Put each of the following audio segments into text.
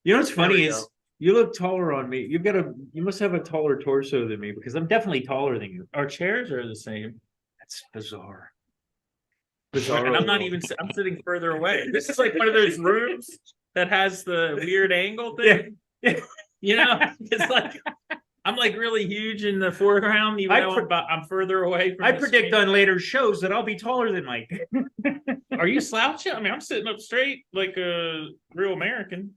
You know what's funny is you look taller on me. You must have a taller torso than me because I'm definitely taller than you. Our chairs are the same. That's bizarre. And I'm sitting further away. This is like one of those rooms that has the weird angle thing. Yeah. You know, it's like I'm like really huge in the foreground, even though I'm further away from I predict on later shows that I'll be taller than Mike. Are you slouching? I mean, I'm sitting up straight like a real American.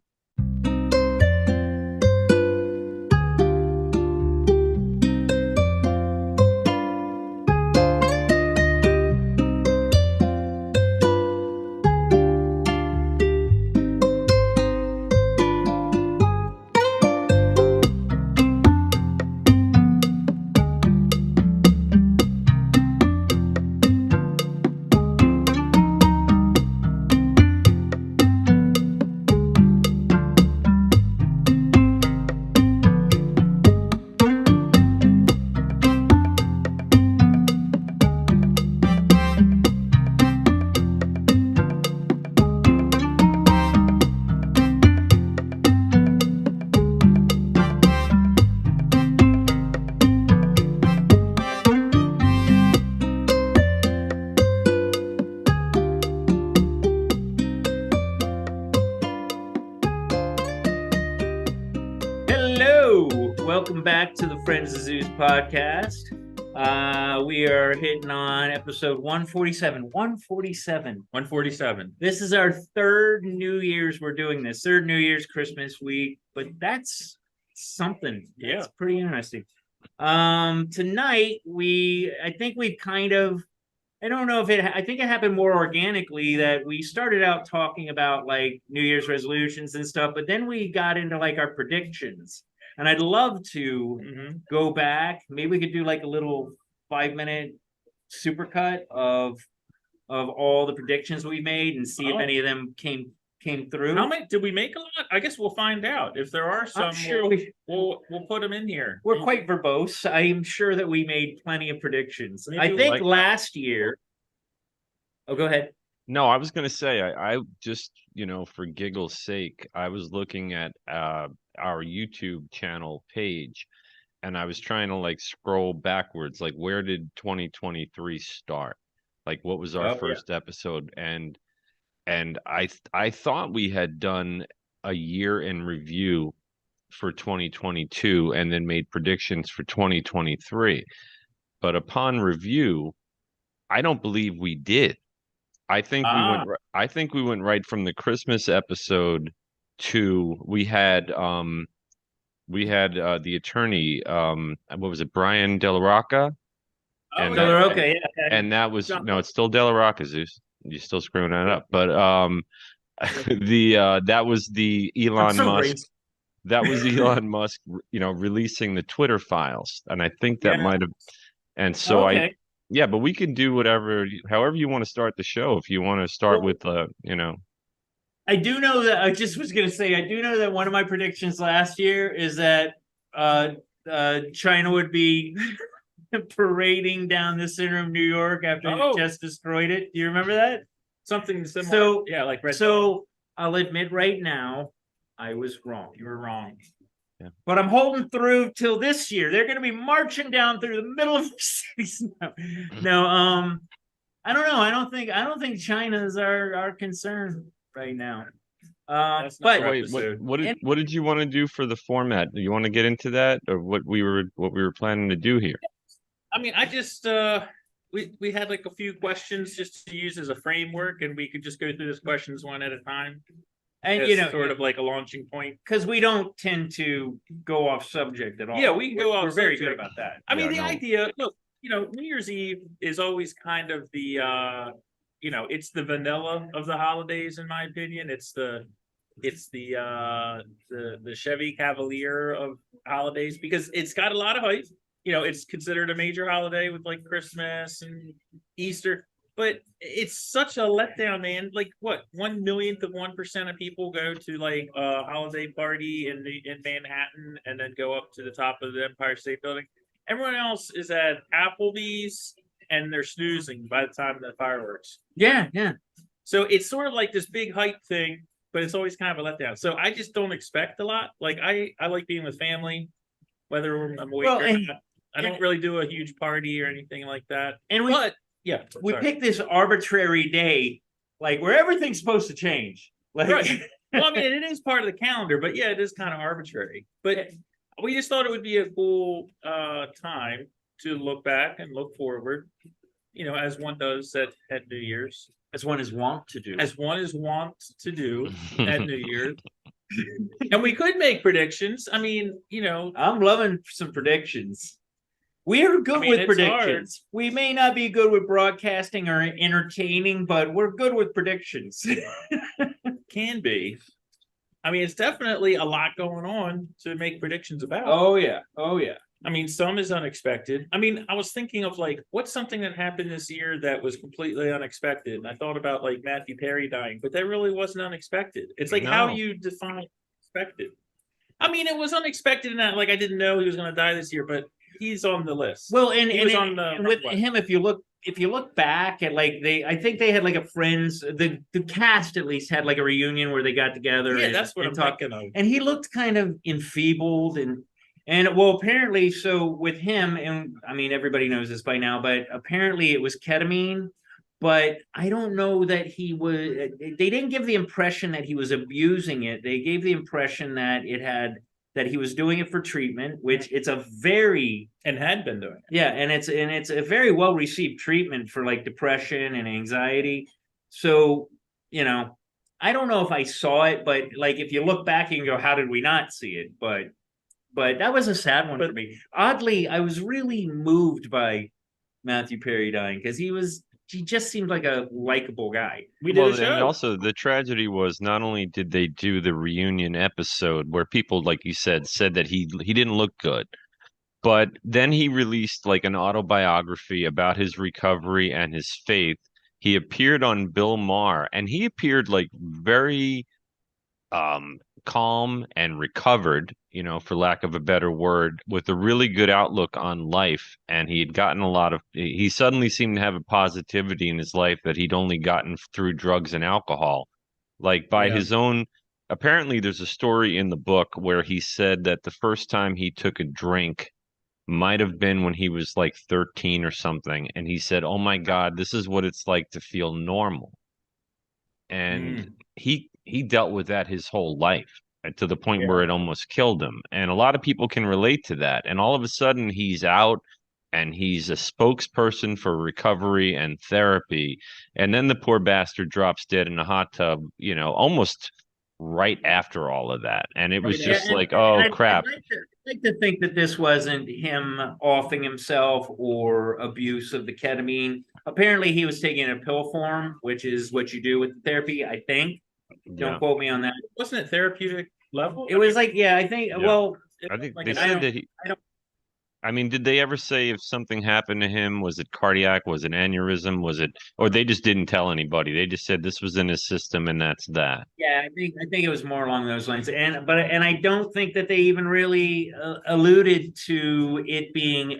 Welcome back to the Friends of Zeus podcast. We are hitting on episode 147. 147. This is our third New Year's we're doing this. Third New Year's Christmas week, but that's something. Yeah. It's pretty interesting. Tonight, I think I don't know if I think it happened more organically that we started out talking about like New Year's resolutions and stuff, but then we got into like our predictions. And I'd love to go back. Maybe we could do like a little 5-minute supercut of all the predictions we made and see if any of them came through. How many did we make? A lot? I guess we'll find out. If there are some, we'll put them in here. We're quite verbose. I'm sure that we made plenty of predictions. I think last year. Oh, go ahead. No, I was going to say, I just, for giggle's sake, I was looking at our YouTube channel page, and I was trying to like scroll backwards, like where did 2023 start? Like what was our first episode? And I thought we had done a year in review for 2022 and then made predictions for 2023. But upon review, I don't believe we did. I think we went right from the Christmas episode to we had the attorney, what was it, Brian De La Rocca? And De La Rocca, yeah. And that was no, it's still De La Rocca, Zeus. You're still screwing that up. But that was the Elon Musk. That was Elon Musk, releasing the Twitter files. And I think that might have, and so yeah, but we can do however you want to start the show. If you want to start with, I do know that I just was going to say, I do know that one of my predictions last year is that China would be parading down the center of New York after it just destroyed it. Do you remember that? Something similar. So, yeah, like Red So I'll admit right now, I was wrong. You were wrong. Yeah. But I'm holding through till this year. They're going to be marching down through the middle of the cities now. No, I don't know. I don't think China is our concern right now. But wait, what did you want to do for the format? Do you want to get into that, or what we were planning to do here? I mean, I just we had like a few questions just to use as a framework, and we could just go through those questions one at a time. And sort of like a launching point, because we don't tend to go off subject at all. Yeah, we can go off. We're very good about that. I mean, the idea. Look, New Year's Eve is always kind of the it's the vanilla of the holidays, in my opinion. It's the Chevy Cavalier of holidays because it's got a lot of hype. It's considered a major holiday with like Christmas and Easter. But it's such a letdown, man. Like, what, 1/1,000,000% of people go to like a holiday party in Manhattan and then go up to the top of the Empire State Building. Everyone else is at Applebee's and they're snoozing by the time of the fireworks. Yeah. So it's sort of like this big hype thing, but it's always kind of a letdown. So I just don't expect a lot. Like I like being with family, whether I'm awake Well, or and- not. I don't really do a huge party or anything like that. And we But yeah, we sorry. picked this arbitrary day, like where everything's supposed to change. Like, Right. Well, I mean, it is part of the calendar, but yeah, it is kind of arbitrary. But we just thought it would be a cool time to look back and look forward, you know, as one does at New Year's, as one is wont to do. as one is wont to do at New Year's. And we could make predictions. I mean, you know, I'm loving some predictions. We are good I mean, with it's predictions. We may not be good with broadcasting or entertaining, but we're good with predictions. can be. I mean, it's definitely a lot going on to make predictions about. Oh yeah. Oh yeah. I mean, some is unexpected. I mean, I was thinking of like, what's something that happened this year that was completely unexpected? And I thought about like Matthew Perry dying, but that really wasn't unexpected. It's like how No. you define expected. I mean, it was unexpected in that like I didn't know he was going to die this year, but he's on the list. Well, and, He and, was and- on the and with front line. him, if you look back at like I think they had like a friends, the cast at least had like a reunion where they got together. Yeah, and, that's what and I'm talked. thinking of. And he looked kind of enfeebled and well, apparently, so with him, and I mean everybody knows this by now, but apparently it was ketamine. But I don't know that he was. They didn't give the impression that he was abusing it. They gave the impression that that he was doing it for treatment, which it's a very And had been doing it. yeah, and it's a very well received treatment for like depression and anxiety. So, you know, I don't know if I saw it, but like if you look back and go, how did we not see it? But that was a sad one for me. Oddly, I was really moved by Matthew Perry dying because he just seemed like a likable guy. We did Well, a show. and also the tragedy was not only did they do the reunion episode where people, like you said that he didn't look good, but then he released like an autobiography about his recovery and his faith. He appeared on Bill Maher, and he appeared like very calm and recovered, you know, for lack of a better word, with a really good outlook on life. And he had gotten he suddenly seemed to have a positivity in his life that he'd only gotten through drugs and alcohol. Like by Yeah. his own, apparently there's a story in the book where he said that the first time he took a drink might have been when he was like 13 or something. And he said, "Oh my God, this is what it's like to feel normal." And he dealt with that his whole life to the point where it almost killed him. And a lot of people can relate to that. And all of a sudden he's out and he's a spokesperson for recovery and therapy. And then the poor bastard drops dead in a hot tub, you know, almost right after all of that. And it was Right, just and- like, and oh I'd crap. like to think that this wasn't him offing himself or abuse of the ketamine. Apparently, he was taking a pill form, which is what you do with the therapy. I think. Don't Yeah. quote me on that. Wasn't it therapeutic level? It was like, yeah, I think. Yeah. Well, I think Like they an said iron- that he. I don't- I mean, did they ever say if something happened to him? Was it cardiac? Was it aneurysm? Was it, or they just didn't tell anybody? They just said this was in his system and that's that. yeah, I think it was more along those lines. And I don't think that they even really alluded to it being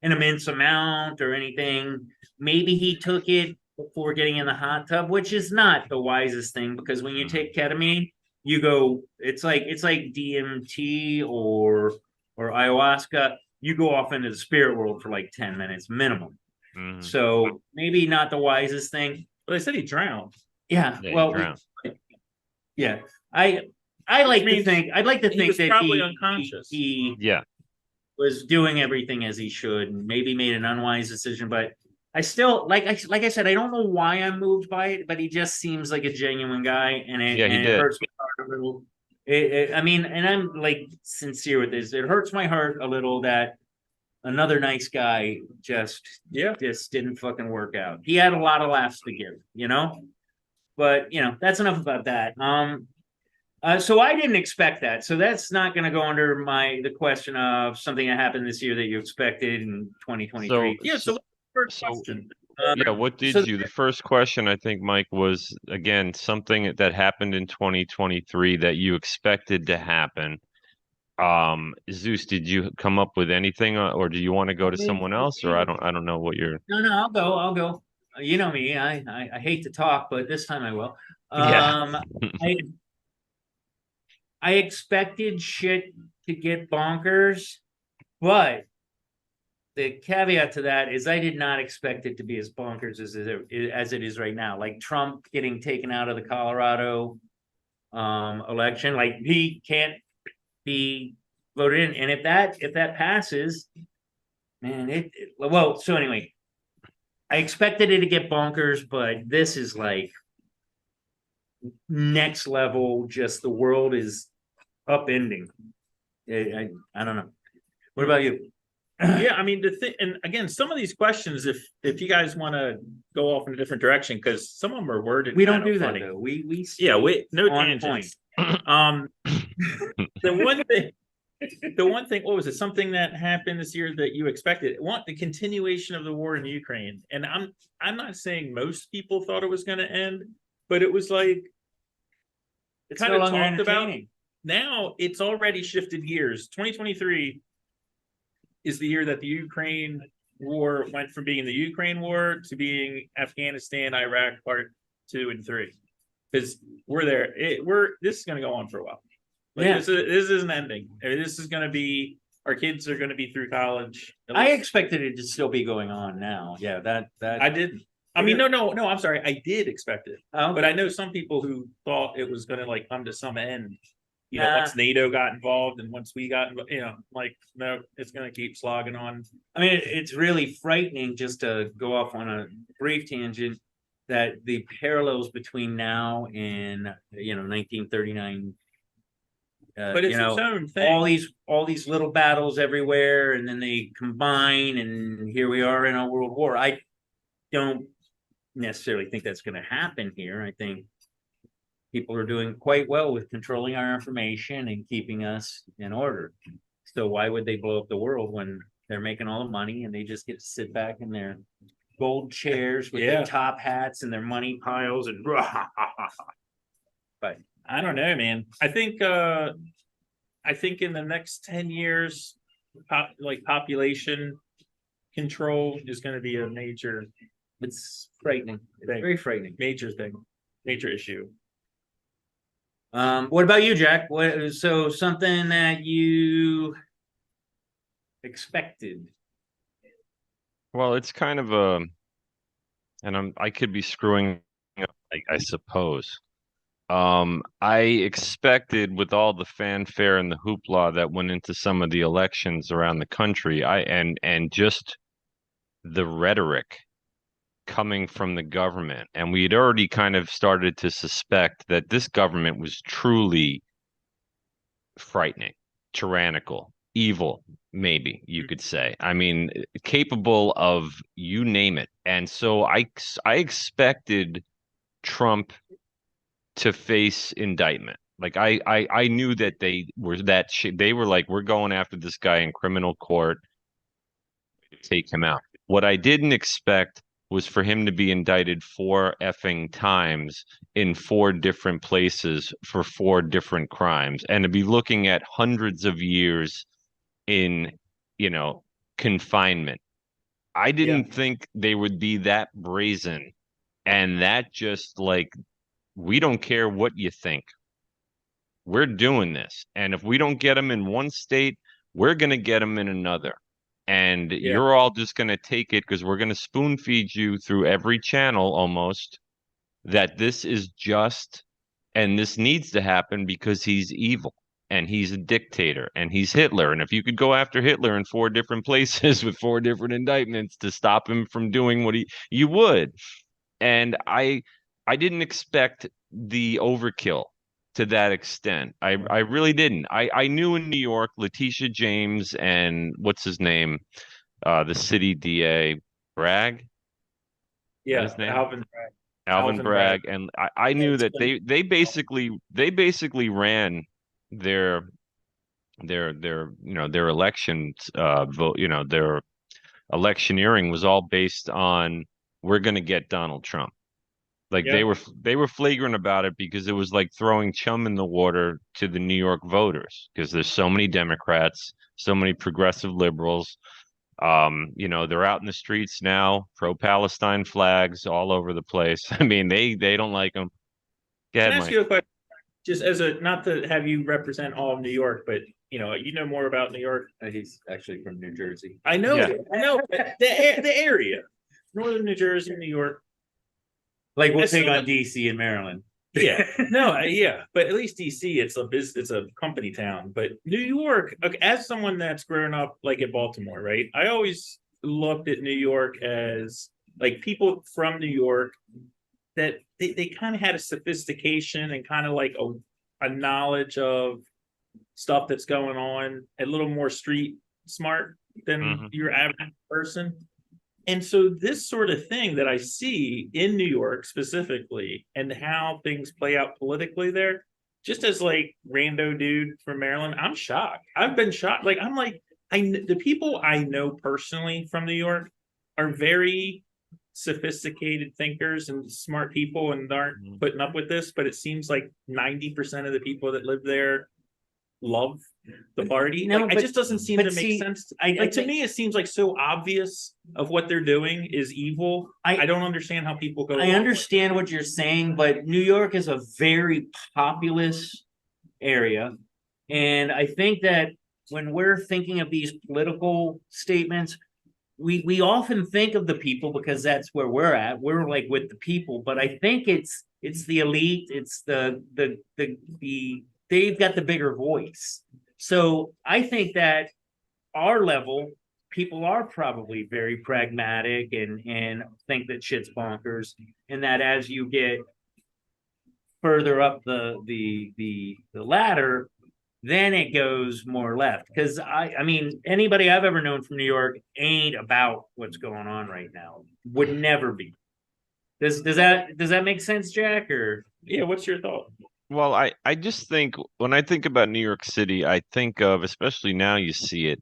an immense amount or anything. Maybe he took it before getting in the hot tub, which is not the wisest thing because when you take ketamine, you go. It's like DMT or ayahuasca. You go off into the spirit world for like 10 minutes minimum. Mhm. So maybe not the wisest thing. Well, they said he drowned. Yeah. Yeah, he Well, drowned. yeah. I'd like to means think he was that probably unconscious. he Yeah. was doing everything as he should and maybe made an unwise decision, but I still like I said, I don't know why I'm moved by it, but he just seems like a genuine guy and it, Yeah, he and did. it hurts my heart a little. I mean, and I'm like sincere with this. It hurts my heart a little that another nice guy just didn't fucking work out. He had a lot of laughs to give, you know? But you know, that's enough about that. So I didn't expect that. So that's not going to go under the question of something that happened this year that you expected in 2023. Yeah. So first So- question. Yeah, what did so- you? The first question I think, Mike, was again something that happened in 2023 that you expected to happen. Zeus, did you come up with anything, or do you want to go to someone else, or I don't know what you're. No, I'll go. You know me. I hate to talk, but this time I will. Yeah. Um, I I expected shit to get bonkers, but the caveat to that is I did not expect it to be as bonkers as it is right now. Like Trump getting taken out of the Colorado election, like he can't be voted in, and if that passes, man, well. So anyway, I expected it to get bonkers, but this is like next level. Just the world is upending. I don't know. What about you? Yeah, I mean the thing, and again, some of these questions, if you guys want to go off in a different direction, because some of them are worded We don't kind of do that funny. though. We Yeah, wait, no on tangents. Um, the one thing, what was it? Something that happened this year that you expected? Want the continuation of the war in Ukraine, and I'm not saying most people thought it was going to end, but it was like It's kind no of longer talked about. entertaining. Now it's already shifted gears. 2023 is the year that the Ukraine war went from being the Ukraine war to being Afghanistan, Iraq part 2 and 3. Because we're there. This is going to go on for a while. Like Yeah. this isn't ending. I mean, this is going to be, our kids are going to be through college. I expected it to still be going on now. Yeah, that I didn't. I mean, no. I'm sorry. I did expect it, oh, but I know some people who thought it was going to like come to some end. You know, Nah. once NATO got involved and once we got, like, no, it's going to keep slogging on. I mean, it's really frightening just to go off on a brief tangent that the parallels between now and 1939. But it's its own thing. All these little battles everywhere, and then they combine, and here we are in a world war. I don't necessarily think that's going to happen here. I think people are doing quite well with controlling our information and keeping us in order. So why would they blow up the world when they're making all the money and they just get to sit back in their gold chairs with Yeah. their top hats and their money piles and but I don't know, man. I think in the next 10 years, population control is going to be a major it's frightening. It's Thing. very frightening. thing, major issue. What about you, Jack? So something that you expected? Well, it's kind of and I could be screwing up, I suppose. I expected with all the fanfare and the hoopla that went into some of the elections around the country, and just the rhetoric coming from the government, and we had already kind of started to suspect that this government was truly frightening, tyrannical, evil, maybe you could say. I mean, capable of you name it. And so I expected Trump to face indictment. Like I knew that they were they were like, we're going after this guy in criminal court to take him out. What I didn't expect was for him to be indicted 4 effing times in 4 different places for 4 different crimes, and to be looking at hundreds of years in, confinement. I didn't think they would be that brazen, and that just like, we don't care what you think. We're doing this. And if we don't get them in one state, we're going to get them in another. And you're all just going to take it because we're going to spoon feed you through every channel almost that this is just, and this needs to happen because he's evil and he's a dictator and he's Hitler. And if you could go after Hitler in 4 different places with 4 different indictments to stop him from doing what you would. And I didn't expect the overkill to that extent. I really didn't. I knew in New York, Letitia James and what's his name, the city DA, Bragg. Yeah, His name? Alvin Bragg, Bragg. and I knew that they basically ran their their elections vote, their electioneering was all based on, we're going to get Donald Trump. Like they were flagrant about it because it was like throwing chum in the water to the New York voters, because there's so many Democrats, so many progressive liberals. They're out in the streets now, pro-Palestine flags all over the place. I mean, they don't like them. Go Can ahead, I ask Mike. you a question? Just as a, not to have you represent all of New York, but you know more about New York. He's actually from New Jersey. I know, Yeah. I know the area, Northern New Jersey, New York. Like we'll As take soon on as- DC and Maryland. Yeah, no, yeah, but at least DC, it's a company town. But New York, okay, as someone that's grown up like in Baltimore, right? I always looked at New York as like people from New York that they kind of had a sophistication and kind of like a knowledge of stuff that's going on, a little more street smart than Mhm. your average person. And so this sort of thing that I see in New York specifically and how things play out politically there, just as like rando dude from Maryland, I'm shocked. I've been shocked. Like I'm like, the people I know personally from New York are very sophisticated thinkers and smart people and aren't Mhm. putting up with this, but it seems like 90% of the people that live there love the party. No, Like, it but- just doesn't seem but to make see, sense. I Like to think- me, it seems like so obvious of what they're doing is evil. I don't understand how people go. I along with it. understand what you're saying, but New York is a very populous area. And I think that when we're thinking of these political statements, we often think of the people because that's where we're at. We're like with the people, but I think it's the elite, it's the they've got the bigger voice. So I think that our level, people are probably very pragmatic and think that shit's bonkers, and that as you get further up the ladder, then it goes more left. Because I mean, anybody I've ever known from New York ain't about what's going on right now. Would never be. Does that make sense, Jack? Or Yeah, what's your thought? Well, I just think when I think about New York City, I think of, especially now you see it,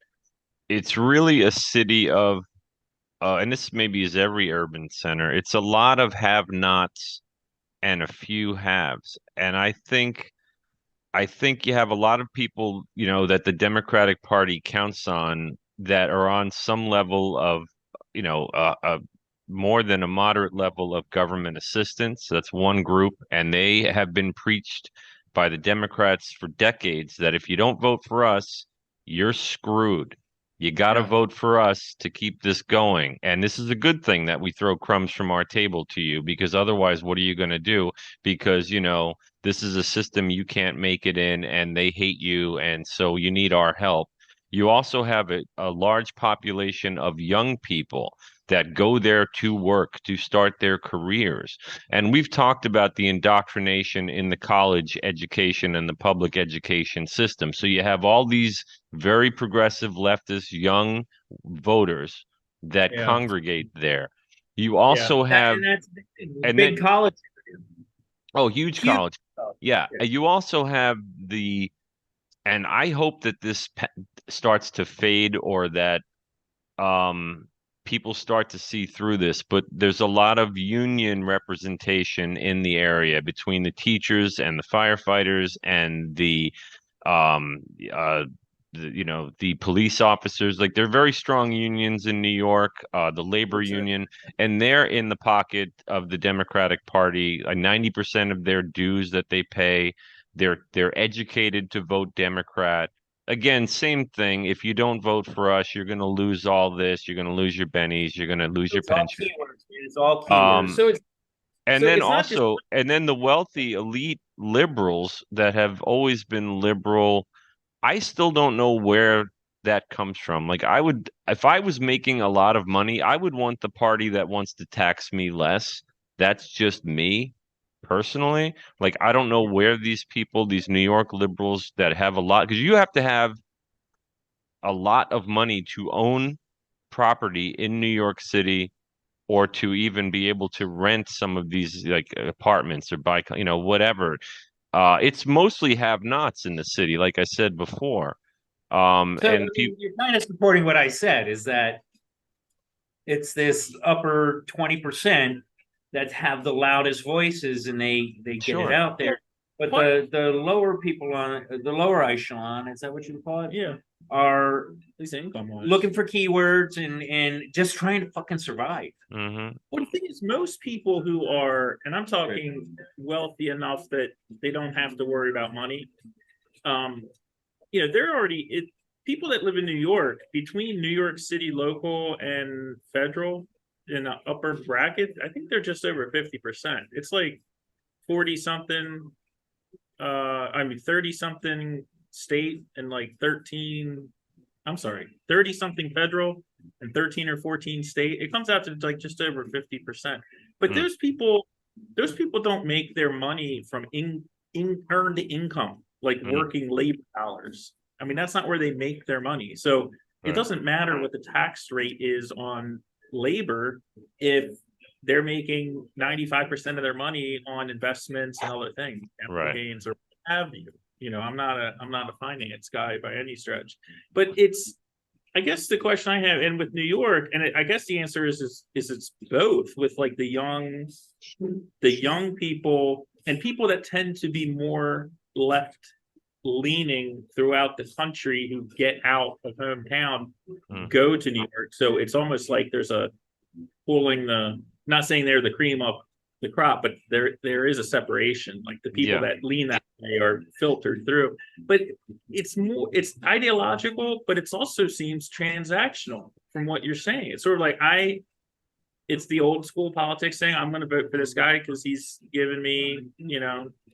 it's really a city of, and this maybe is every urban center, it's a lot of have-nots and a few haves. And I think you have a lot of people, that the Democratic Party counts on that are on some level of, more than a moderate level of government assistance. That's one group, and they have been preached by the Democrats for decades that if you don't vote for us, you're screwed. You got to Yeah. vote for us to keep this going. And this is a good thing that we throw crumbs from our table to you, because otherwise, what are you going to do? Because, this is a system you can't make it in, and they hate you, and so you need our help. You also have a large population of young people that go there to work, to start their careers. And we've talked about the indoctrination in the college education and the public education system. So you have all these very progressive leftist young voters that Yeah. congregate there. You also have, and that's and big then- college. huge Huge college. college. Yeah. Yeah. You also have and I hope that this starts to fade, or that people start to see through this, but there's a lot of union representation in the area between the teachers and the firefighters and um the police officers. Like, they're very strong unions in New York, the labor union, and they're in the pocket of the Democratic Party. 90% of their dues that they pay, they're educated to vote Democrat. Again, same thing. If you don't vote for us, you're going to lose all this. You're going to lose your bennies. You're going to lose your It's all pension. keywords, man. It's all keywords. Um, So it's And So then it's not just- also, and then the wealthy elite liberals that have always been liberal, I still don't know where that comes from. Like, if I was making a lot of money, I would want the party that wants to tax me less. That's just me personally. Like, I don't know where these people, these New York liberals that have a lot, because you have to have a lot of money to own property in New York City, or to even be able to rent some of these like apartments or buy, whatever. It's mostly have-nots in the city, like I said before. So And people, you're kind of supporting what I said, is that it's this upper 20% that have the loudest voices and they get Sure. it out there. But What- the lower people on the lower echelon, is that what you call it? yeah. are At least income wise. looking for keywords and just trying to fucking survive. Mm-hmm. Well, the thing is, most people who are, and I'm talking wealthy enough that they don't have to worry about money. They're already people that live in New York, between New York City local and federal in the upper bracket, I think they're just over 50%. It's like 40 something, 30 something state and like 30 something federal and 13 or 14 state. It comes out to like just over 50%. But those people don't make their money from earned income, like working labor hours. I mean, that's not where they make their money. So it doesn't matter what the tax rate is on labor if they're making 95% of their money on investments and other things, capital gains or what have you. I'm not a finance guy by any stretch, but I guess the question I have, and with New York, and I guess the answer is it's both, with like the young people and people that tend to be more left leaning throughout the country who get out of hometown, go to New York. So it's almost like there's a pulling not saying they're the cream of the crop, but there is a separation. Like the people that lean that way are filtered through. But it's ideological, but it also seems transactional from what you're saying. It's sort of like it's the old school politics saying, I'm going to vote for this guy because he's giving me,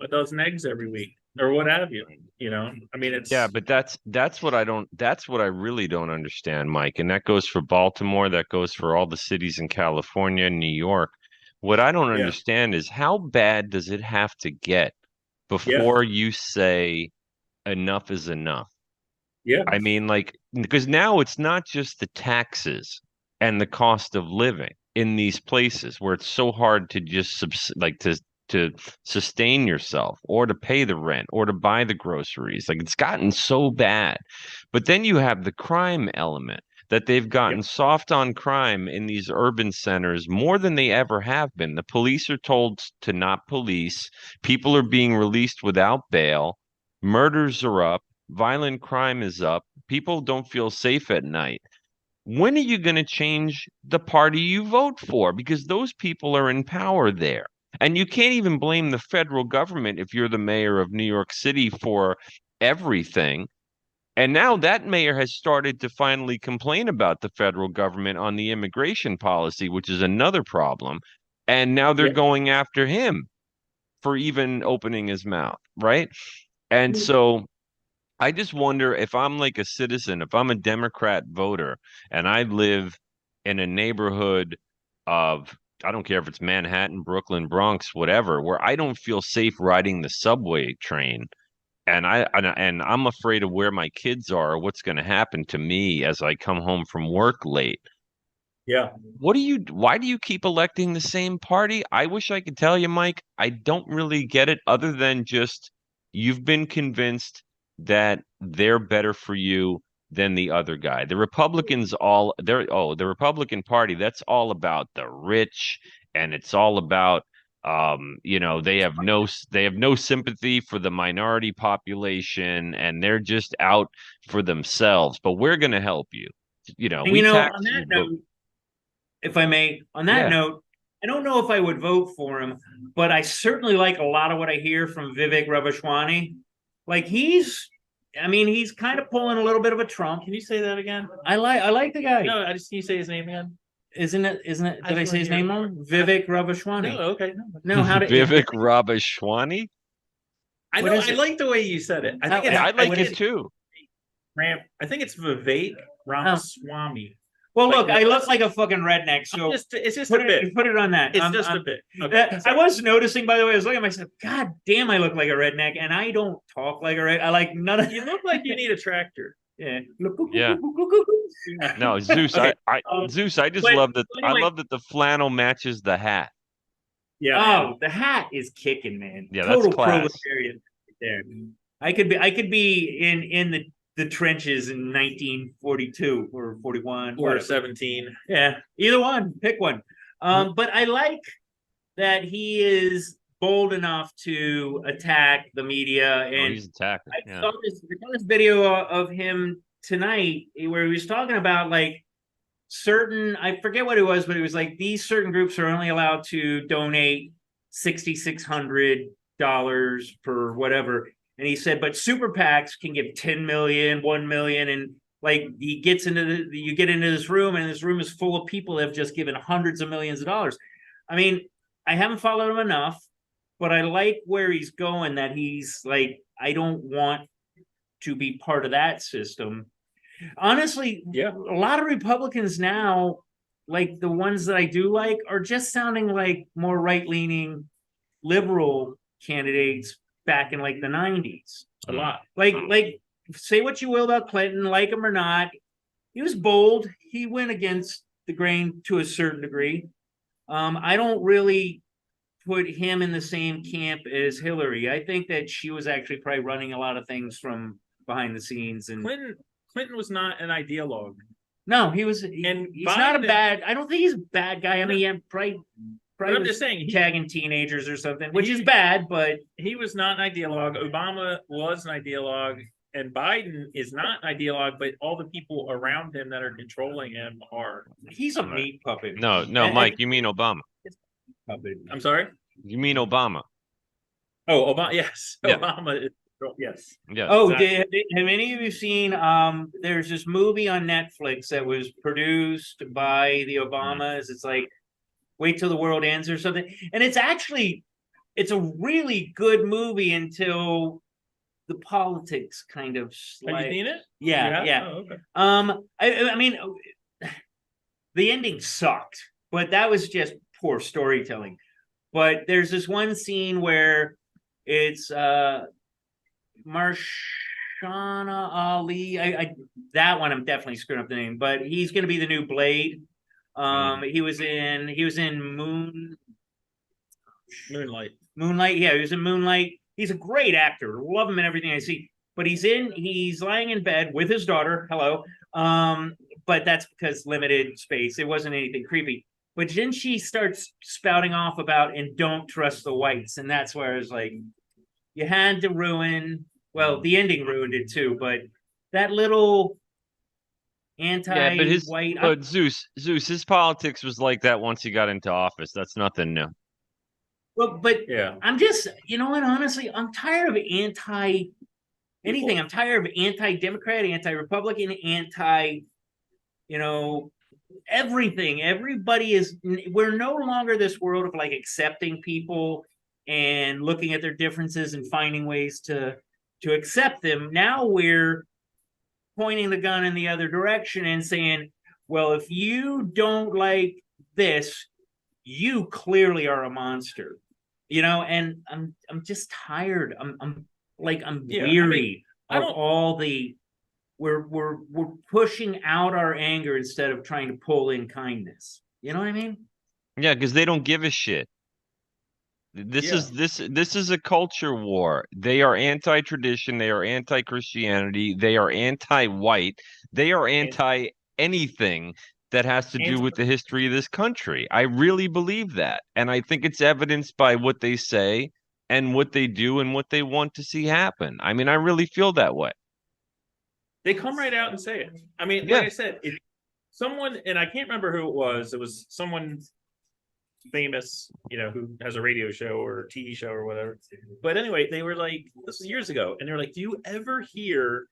a dozen eggs every week or what have you. I mean, it's but that's what I really don't understand, Mike. And that goes for Baltimore, that goes for all the cities in California, New York. What I don't understand is, how bad does it have to get before you say enough is enough? Yeah. I mean, like, because now it's not just the taxes and the cost of living in these places where it's so hard to just to sustain yourself or to pay the rent or to buy the groceries. Like, it's gotten so bad. But then you have the crime element, that they've gotten soft on crime in these urban centers more than they ever have been. The police are told to not police. People are being released without bail. Murders are up. Violent crime is up. People don't feel safe at night. When are you going to change the party you vote for? Because those people are in power there. And you can't even blame the federal government if you're the mayor of New York City for everything. And now that mayor has started to finally complain about the federal government on the immigration policy, which is another problem. And now they're going after him for even opening his mouth, right? And so I just wonder, if I'm like a citizen, if I'm a Democrat voter and I live in a neighborhood of, I don't care if it's Manhattan, Brooklyn, Bronx, whatever, where I don't feel safe riding the subway train, and I'm afraid of where my kids are, or what's going to happen to me as I come home from work late. Yeah. Why do you keep electing the same party? I wish I could tell you, Mike. I don't really get it, other than just you've been convinced that they're better for you than the other guy. The Republicans the Republican Party, that's all about the rich, and it's all about they have no sympathy for the minority population, and they're just out for themselves. But we're going to help you. And we tax on that you, note, if I may, on that note, I don't know if I would vote for him, but I certainly like a lot of what I hear from Vivek Ramaswamy. Like, he's kind of pulling a little bit of a Trump. Can you say that again? I like the guy. No, can you say his name again? Isn't it? Did I say his name wrong? Vivek Ramaswamy. No, okay. No, how did Vivek Ramaswamy? I know. I like the way you said it. I like it too. I think it's Vivek Ramaswamy. Well, look, I look like a fucking redneck, so it's just a bit. Put it on that. It's just a bit. Okay. I was noticing, by the way, I was looking at myself. God damn, I look like a redneck, and I don't talk like a red. I like none of. You look like you need a tractor. Yeah. Yeah. No, Zeus. Okay. Zeus. I just love that. Anyway. I love that the flannel matches the hat. Yeah. Oh, the hat is kicking, man. Yeah, Total that's class. proletariat right there. I could be in the trenches in 1942 or 41 or 17. Yeah, either one. Pick one. But I like that he is bold enough to attack the media. And he's attacking. I saw this video of him tonight where he was talking about like certain, I forget what it was, but it was like these certain groups are only allowed to donate $6,600 for whatever. And he said, but super PACs can give 10 million, 1 million. And like he gets into you get into this room, and this room is full of people that have just given hundreds of millions of dollars. I mean, I haven't followed him enough, but I like where he's going, that he's like, I don't want to be part of that system. Honestly, Yeah. a lot of Republicans now, like the ones that I do like, are just sounding like more right-leaning liberal candidates back in like the 90s. A lot. Like say what you will about Clinton, like him or not, he was bold. He went against the grain to a certain degree. I don't really put him in the same camp as Hillary. I think that she was actually probably running a lot of things from behind the scenes. And Clinton was not an ideologue. no, he's And not a Biden- bad. I don't think he's a bad guy. I mean, yeah, probably But I'm was just saying, tagging teenagers or something, which he- is bad. But he was not an ideologue. Obama was an ideologue, and Biden is not an ideologue, but all the people around him that are controlling him are. he's a meat puppet. No, And- Mike, you mean Obama. Puppet. I'm sorry. You mean Obama. Oh, Obama. Yes, Yeah. Obama. Yes. Yes. Oh, exactly. have any of you seen? There's this movie on Netflix that was produced by the Obamas. It's like Wait Till the World Ends or something, and it's a really good movie until the politics kind of Have you seen it? yeah. Oh, okay. I mean, the ending sucked, but that was just poor storytelling. But there's this one scene where it's Marshana Ali. That one I'm definitely screwing up the name, but he's going to be the new Blade. He was in Moonlight. Yeah, he was in Moonlight. He's a great actor. Love him in everything I see. But he's lying in bed with his daughter. Hello. But that's because limited space. It wasn't anything creepy. But then she starts spouting off about and don't trust the whites. And that's where I was like, you had to ruin, well, the ending ruined it too, but that little anti-white. But Zeus, his politics was like that once he got into office. That's nothing new. But Yeah. I'm just, you know what, honestly, I'm tired of anything. I'm tired of anti-Democrat, anti-Republican, everything. We're no longer this world of like accepting people and looking at their differences and finding ways to accept them. Now we're pointing the gun in the other direction and saying, well, if you don't like this, you clearly are a monster. And I'm just tired. I'm weary of all the we're pushing out our anger instead of trying to pull in kindness. You know what I mean? Yeah, because they don't give a shit. This is a culture war. They are anti-tradition. They are anti-Christianity. They are anti-white. They are anti-anything that has to do with the history of this country. I really believe that. And I think it's evidenced by what they say and what they do and what they want to see happen. I mean, I really feel that way. They come right out and say it. I mean, Yeah. like I said, if someone, and I can't remember who it was someone famous, who has a radio show or a TV show or whatever. But anyway, they were like, this was years ago, and they were like, do you ever hear,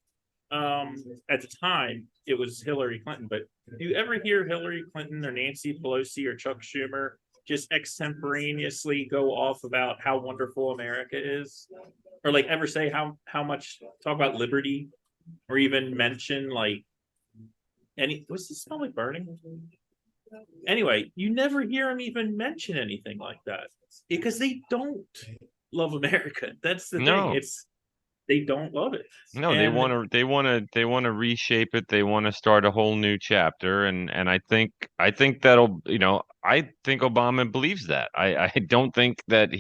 at the time, it was Hillary Clinton, but do you ever hear Hillary Clinton or Nancy Pelosi or Chuck Schumer just extemporaneously go off about how wonderful America is? Or like ever say how much, talk about liberty? Or even mention like what's the smell like burning? Anyway, you never hear them even mention anything like that because they don't love America. That's the thing. They don't love it. No, they want to reshape it. They want to start a whole new chapter, and I think that'll I think Obama believes that. I don't think that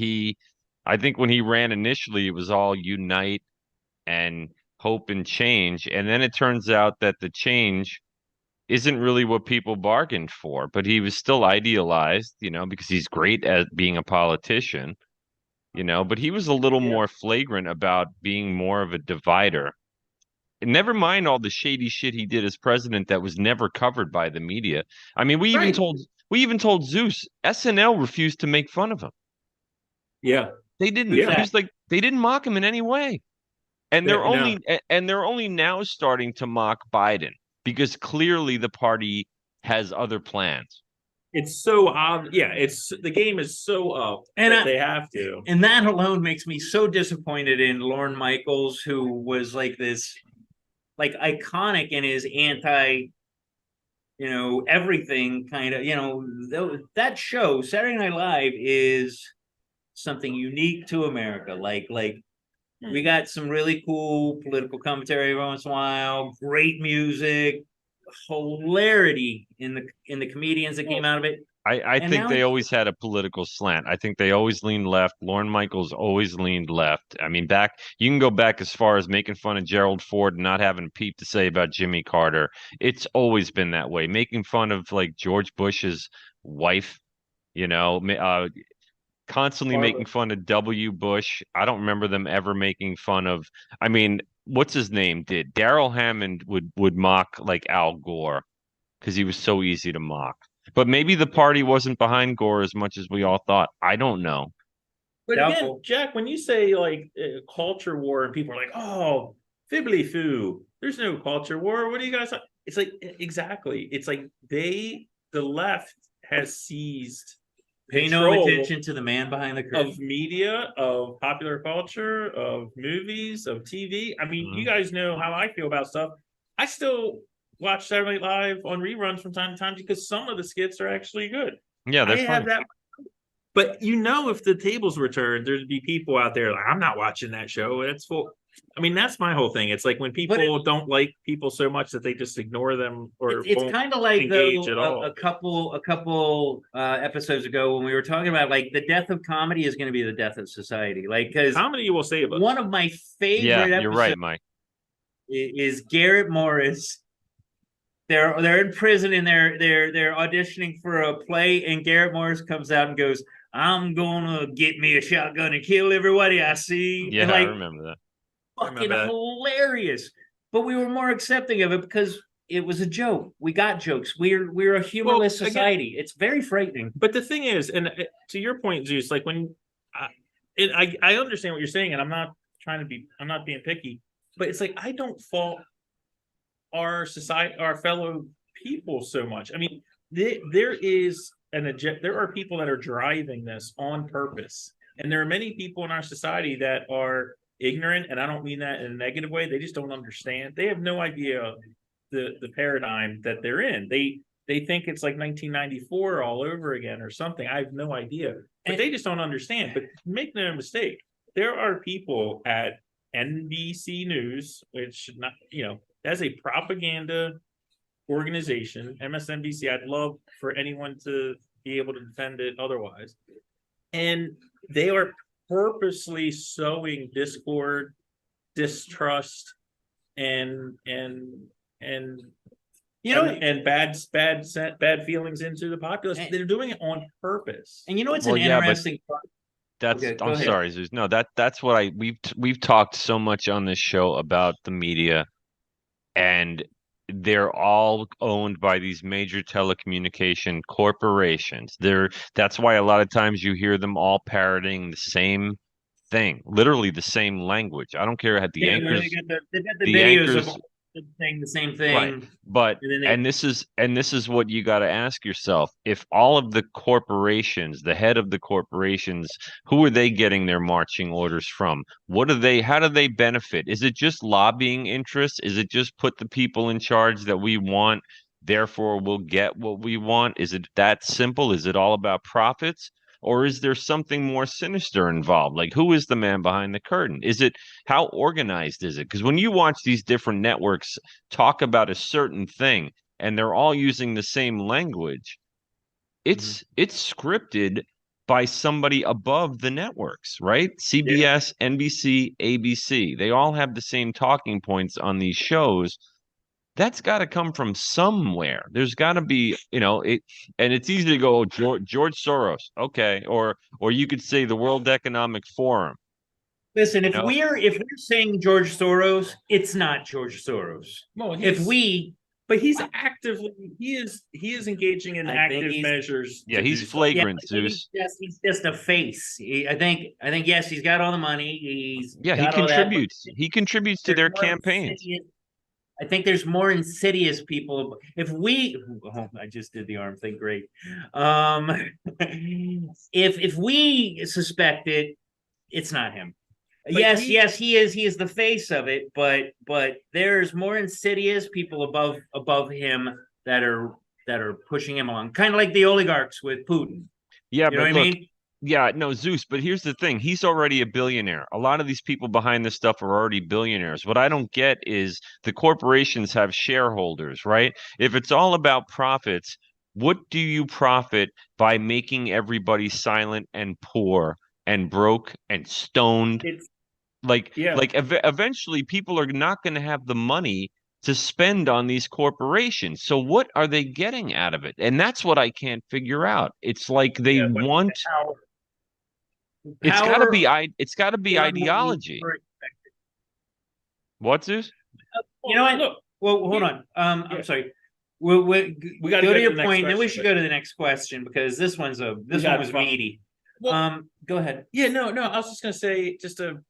I think when he ran initially, it was all unite and hope and change, and then it turns out that the change isn't really what people bargained for, but he was still idealized, because he's great at being a politician, but he was a little more flagrant about being more of a divider never mind all the shady shit he did as president that was never covered by the media. I mean, Right. we even told Zeus SNL refused to make fun of him. Yeah. They didn't. Who's Yeah. He that? was like they didn't mock him in any way. And Yeah, no. they're only now starting to mock Biden because clearly the party has other plans. It's so yeah, it's the game is so up And that they have to. And that alone makes me so disappointed in Lorne Michaels, who was like this, like iconic in his anti, everything kind of, that show, Saturday Night Live, is something unique to America. Like we got some really cool political commentary every once in a while, great music, hilarity in the comedians that came out of it. I And think now they always had a political slant. I think they always leaned left. Lorne Michaels always leaned left. I mean, you can go back as far as making fun of Gerald Ford and not having a peep to say about Jimmy Carter. It's always been that way. Making fun of like George Bush's wife, constantly making fun of W. Bush. I don't remember them ever making fun of. I mean, what's his name did? Daryl Hammond would mock like Al Gore because he was so easy to mock. But maybe the party wasn't behind Gore as much as we all thought. I don't know. But again, Doubtful. Jack, when you say like culture war and people are like, "Oh, fibbly foo," there's no culture war. What do you guys? It's like exactly. It's like the left has seized pay no control attention to the man behind the curtain. of media, of popular culture, of movies, of TV. I mean, you guys know how I feel about stuff. I still watch Saturday Night Live on reruns from time to time because some of the skits are actually good. Yeah, I they're have funny. that. But if the tables were turned, there'd be people out there like, I'm not watching that show. It's full. I mean, that's my whole thing. It's like when people don't like people so much that they just ignore them or it's kind of like engage at all. a couple episodes ago when we were talking about like the death of comedy is going to be the death of society. Like because comedy will save us. One of my favorite Yeah, you're right, episodes Mike. is Garrett Morris. They're in prison and they're auditioning for a play, and Garrett Morris comes out and goes, "I'm gonna get me a shotgun and kill everybody I see." Yeah, and I like, remember that. fucking hilarious. But we were more accepting of it because it was a joke. We got jokes. We're a humorless society. It's very frightening. But the thing is, and to your point, Zeus, like when I understand what you're saying, and I'm not being picky, but it's like I don't fault our society, our fellow people so much. I mean, there are people that are driving this on purpose, and there are many people in our society that are ignorant, and I don't mean that in a negative way. They just don't understand. They have no idea the paradigm that they're in. They think it's like 1994 all over again or something. I have no idea, but they just don't understand. But make no mistake, there are people at NBC News, which not as a propaganda organization, MSNBC. I'd love for anyone to be able to defend it otherwise. And they are purposely sowing discord, distrust, and bad feelings into the populace. They're doing it on purpose. And it's an interesting part. That's I'm sorry, Zeus. No, that's what we've talked so much on this show about the media, and they're all owned by these major telecommunication corporations. That's why a lot of times you hear them all parroting the same thing, literally the same language. I don't care how the anchors. They got the videos of saying the same thing. Right. But this is what you got to ask yourself. If all of the corporations, the head of the corporations, who are they getting their marching orders from? How do they benefit? Is it just lobbying interests? Is it just put the people in charge that we want, therefore we'll get what we want? Is it that simple? Is it all about profits? Or is there something more sinister involved? Like, who is the man behind the curtain? How organized is it? Because when you watch these different networks talk about a certain thing and they're all using the same language, it's scripted by somebody above the networks, right? CBS, NBC, ABC. They all have the same talking points on these shows. That's got to come from somewhere. There's got to be, and it's easy to go, George Soros, okay, or you could say the World Economic Forum. Listen, You know? if we're saying George Soros, it's not George Soros. Well, If we, but he's actively he is engaging in I think active he's- measures. Yeah, to he's do so. flagrant, I think Zeus. he's just a face. I think yes, he's got all the money. He's Yeah, he got all that, but contributes. He contributes to there's their more campaigns. I think there's more insidious people. If we, oh, I just did the arm thing. Great. If we suspect it, it's not him. Yes, he is. He is the face of it, but there's more insidious people above him that are pushing him along, kind of like the oligarchs with Putin. Yeah, You know but what look, I mean? yeah, no, Zeus, but here's the thing. He's already a billionaire. A lot of these people behind this stuff are already billionaires. What I don't get is the corporations have shareholders, right? If it's all about profits, what do you profit by making everybody silent and poor and broke and stoned? It's Like eventually people are not going to have the money to spend on these corporations. So what are they getting out of it? And that's what I can't figure out. It's like they but want power. it's got to be Power it's got to be beyond what we ideology. were- What, Zeus? You know what? Look, Well, hold on. Yeah. I'm sorry. We gotta go go to to your the next point, then we question, should but- go to the next question because this one got was fun. meaty. Well, Go ahead. yeah, no. I was just gonna say to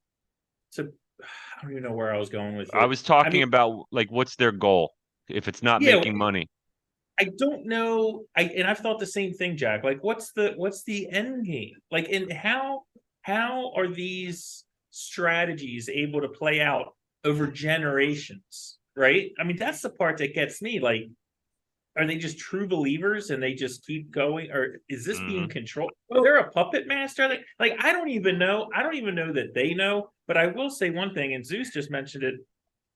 I don't even know where I was going with it. I was talking mean, about like what's their goal if it's not Yeah, making money. I don't know. I've thought the same thing, Jack. Like, what's the end game? Like, and how are these strategies able to play out over generations? Right? I mean, that's the part that gets me. Like, are they just true believers and they just keep going, or is this being controlled? Are there a puppet master? Like, I don't even know. I don't even know that they know. But I will say one thing, and Zeus just mentioned it.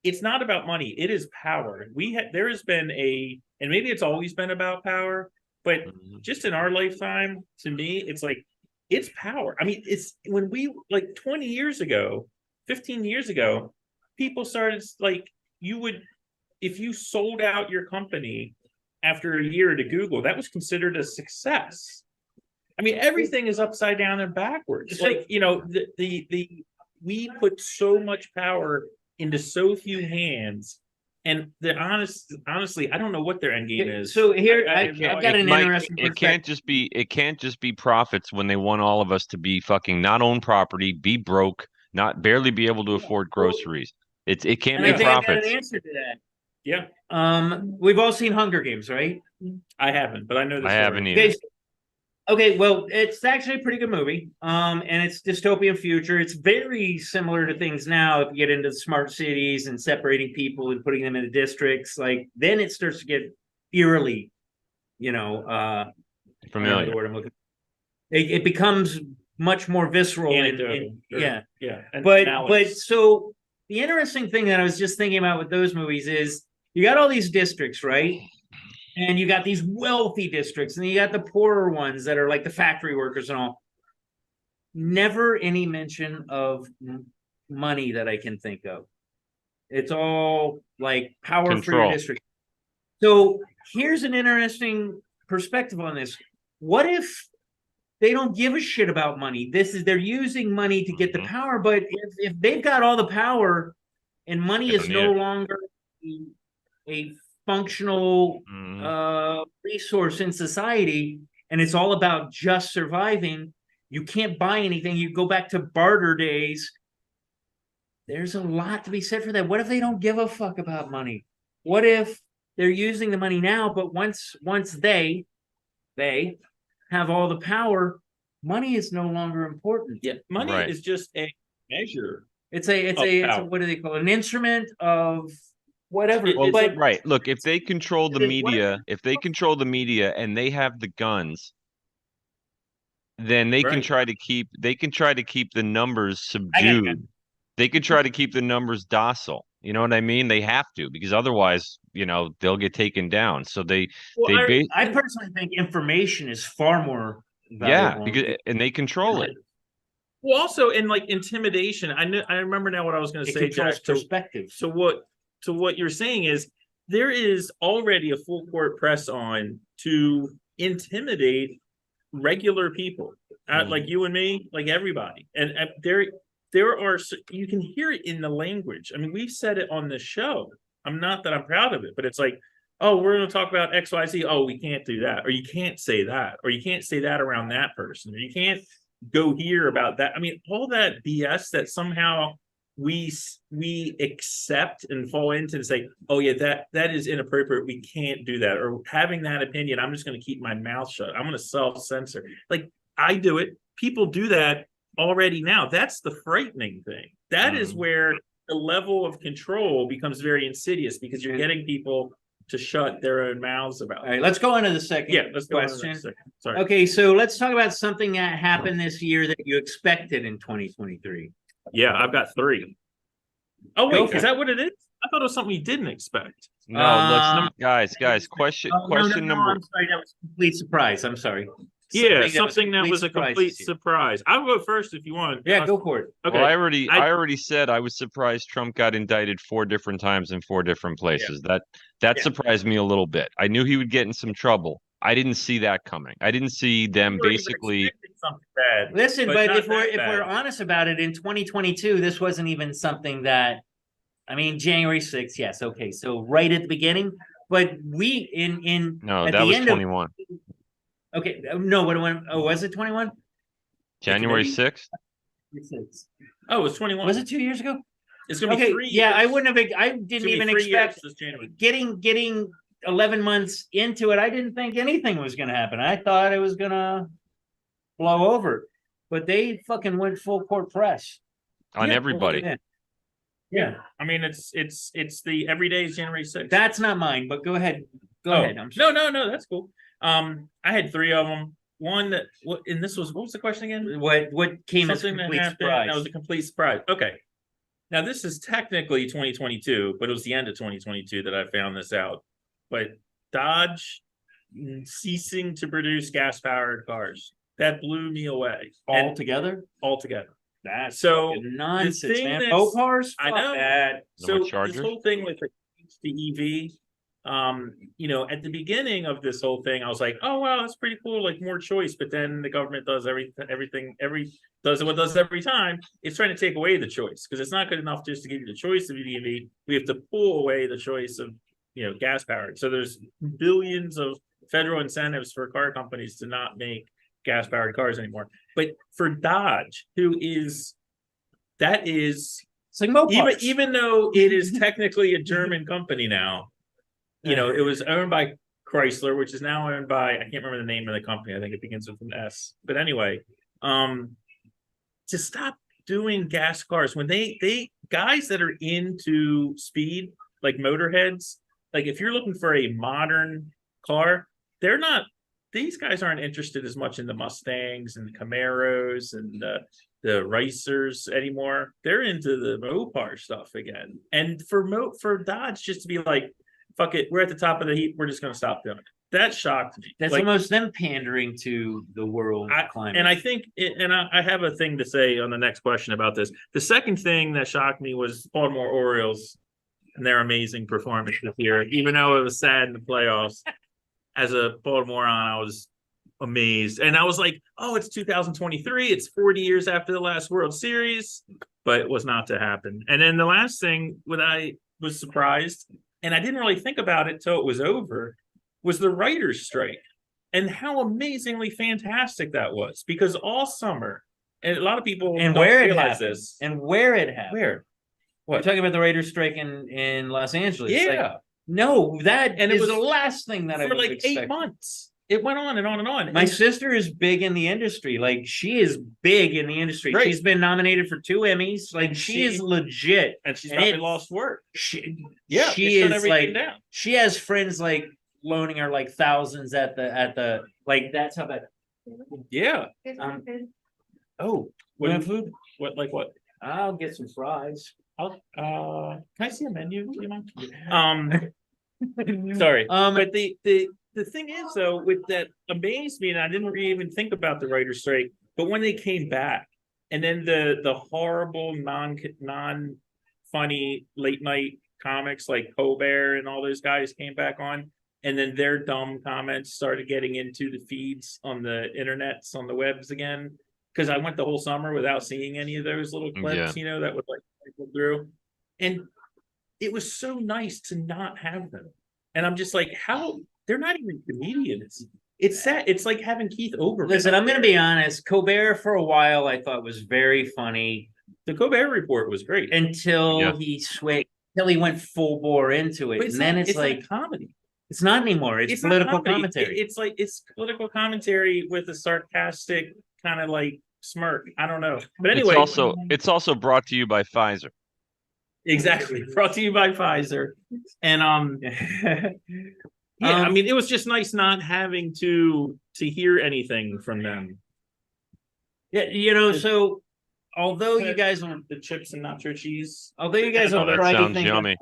It's not about money. It is power. There has been and maybe it's always been about power, but just in our lifetime, to me, it's like it's power. I mean, it's when we like 20 years ago, 15 years ago, people started like if you sold out your company after a year to Google, that was considered a success. I mean, everything is upside down and backwards. Like, we put so much power into so few hands, and honestly, I don't know what their end game is. So here, I've I've got an Mike, interesting it can't just be profits when they want all of us to be fucking not own property, be broke, not barely be able to afford groceries. It can't And be I think I've got profits. an answer to that. Yeah, We've all seen Hunger Games, right? I haven't, but I know the I story. haven't either. Okay, well, it's actually a pretty good movie. And it's dystopian future. It's very similar to things now. If you get into the smart cities and separating people and putting them into districts, like then it starts to get eerily, Familiar. the word I'm looking. It becomes much more visceral. Yeah. And But analysis. so the interesting thing that I was just thinking about with those movies is you got all these districts, right? And you got these wealthy districts, and you got the poorer ones that are like the factory workers and all. Never any mention of money that I can think of. It's all like power for your Control. district. So here's an interesting perspective on this. What if they don't give a shit about money? They're using money to get the power, but if they've got all the power and money They is don't no need it. longer a functional Mhm. resource in society, and it's all about just surviving, you can't buy anything. You go back to barter days. There's a lot to be said for that. What if they don't give a fuck about money? What if they're using the money now, but once they have all the power, money is no longer important. Yeah, money Right. is just a measure. It's a what do they call it? An instrument of whatever. It's but Right. Look, if they control the What- media and they have the guns, then they can Right. try to keep the numbers subdued. They could try to keep the numbers docile. You know what I mean? They have to, because otherwise, they'll get taken down. So I personally think information is far more valuable. and they control it. Well, also in like intimidation. I remember now what I was going to It say, controls Jack. perspective. So what you're saying is there is already a full court press on to intimidate regular people, like you and me, like everybody, and you can hear it in the language. I mean, we've said it on the show. I'm not that I'm proud of it, but it's like, oh, we're going to talk about XYZ. Oh, we can't do that, or you can't say that, or you can't say that around that person, or you can't go here about that. I mean, all that BS that somehow we accept and fall into and say, oh yeah, that is inappropriate. We can't do that. Or having that opinion, I'm just going to keep my mouth shut. I'm going to self-censor. Like I do it. People do that already now. That's the frightening thing. That is where the level of control becomes very insidious, because you're getting people to shut their own mouths about All right, let's go on to the second let's go on to the question. next second. Sorry. Okay, so let's talk about something that happened this year that you expected in 2023. Yeah, I've got 3. Oh wait, is that what it is? I thought it was something you didn't expect. No, let's guys. Question number. I'm sorry, that was a complete surprise. I'm sorry. Yeah, something that was a complete surprise. I'll go first if you want. Yeah, go for it. Okay. Well, I already said I was surprised Trump got indicted 4 different times in 4 different places. That surprised me a little bit. I knew he would get in some trouble. I didn't see that coming. I didn't see them basically. Something bad. Listen, but if we're honest about it, in 2022, this wasn't even something that. I mean, January 6th, yes, okay. So right at the beginning, but we No, at that the was end 21. Okay, no, what went? Oh, was it 21? January 6th. Oh, it was 21. Was it 2 years ago? It's gonna be 3 years. Yeah, I wouldn't have. I didn't even expect this January. getting 11 months into it. I didn't think anything was going to happen. I thought it was going to blow over, but they fucking went full court press On everybody. Yeah. I mean, it's the everyday is January 6th. That's not mine, but go ahead. Go ahead. No, that's cool. I had 3 of them. One that what was the question again? What came as a Something that complete happened surprise? that was a complete surprise. Okay. Now this is technically 2022, but it was the end of 2022 that I found this out. But Dodge ceasing to produce gas-powered cars. That blew me away. Altogether? Altogether. That's So nonsense, man. that's- Cars? I know. That. No more So Chargers? this whole thing with the EV, at the beginning of this whole thing, I was like, oh wow, that's pretty cool, like more choice. But then the government does does what it does every time. It's trying to take away the choice, because it's not good enough just to give you the choice of the EV. We have to pull away the choice of gas powered. So there's billions of federal incentives for car companies to not make gas powered cars anymore. But for Dodge, it's like even though it is technically a German company now, it was owned by Chrysler, which is now owned by, I can't remember the name of the company. I think it begins with an S. But anyway, to stop doing gas cars, when they guys that are into speed, like motorheads, like if you're looking for a modern car, these guys aren't interested as much in the Mustangs and the Camaros and the racers anymore. They're into the Mopar stuff again. And for Dodge just to be like, fuck it, we're at the top of the heap, we're just going to stop doing it. That shocked me. That's almost them pandering to the world climate. And I think, I have a thing to say on the next question about this. The second thing that shocked me was Baltimore Orioles and their amazing performance this year, even though it was sad in the playoffs. As a Baltimorean, I was amazed. And I was like, oh, it's 2023. It's 40 years after the last World Series, but it was not to happen. And then the last thing, what I was surprised, and I didn't really think about it till it was over, was the writer's strike and how amazingly fantastic that was. Because all summer, and a lot of people and don't where it realize happened. this. And where it happened. Where? What? You're talking about the writer's strike in Los Angeles. Yeah. No, it was the was last thing that I for was like expecting. 8 months. It went on and on and on. My sister is big in the industry. Like she is big in the industry. Right. She's been nominated for 2 Emmys. Like she is legit. And she's And probably it- lost work. She Yeah, she it shut is everything like down. she has friends like loaning her like thousands at the like that's how bad. Yeah. Oh, What want do food? What like what? I'll get some fries. Can I see a menu? Do you mind? Sorry. But the thing is though, with that amazed me, and I didn't really even think about the writer's strike, but when they came back, and then the horrible non funny late night comics like Colbert and all those guys came back on, and then their dumb comments started getting into the feeds on the internets, on the webs again. because I went the whole summer without seeing any of those little clips, that would like cycle through. And it was so nice to not have them. And I'm just like, how they're not even comedians. It's sad. It's like having Keith Olbermann. Listen, I'm going to be honest. Colbert for a while I thought was very funny. The Colbert Report was great until he switched, until he went full bore into it, and then it's like not comedy. It's not anymore. It's political commentary. It's political commentary with a sarcastic kind of like smirk. I don't know, but anyway, it's also brought to you by Pfizer. Exactly, brought to you by Pfizer, and I mean, it was just nice not having to hear anything from them. Yeah, so although you guys will the chips and nacho cheese, although you guys will that try sounds to think yummy.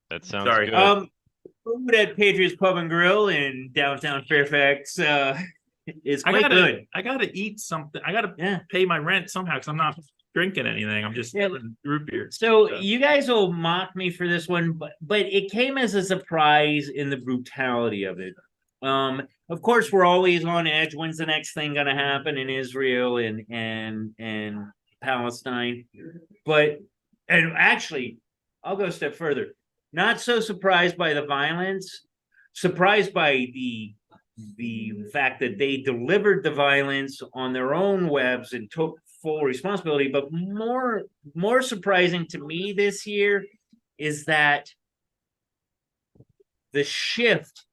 That sounds good. Food at Patriots Pub and Grill in downtown Fairfax is quite good. I gotta eat something. I gotta pay my rent somehow because I'm not drinking anything. I'm just root beer. So you guys will mock me for this one, but it came as a surprise in the brutality of it. Of course, we're always on edge. When's the next thing going to happen in Israel and Palestine? And actually, I'll go a step further. Not so surprised by the violence, surprised by the fact that they delivered the violence on their own webs and took full responsibility. But more surprising to me this year is that the shift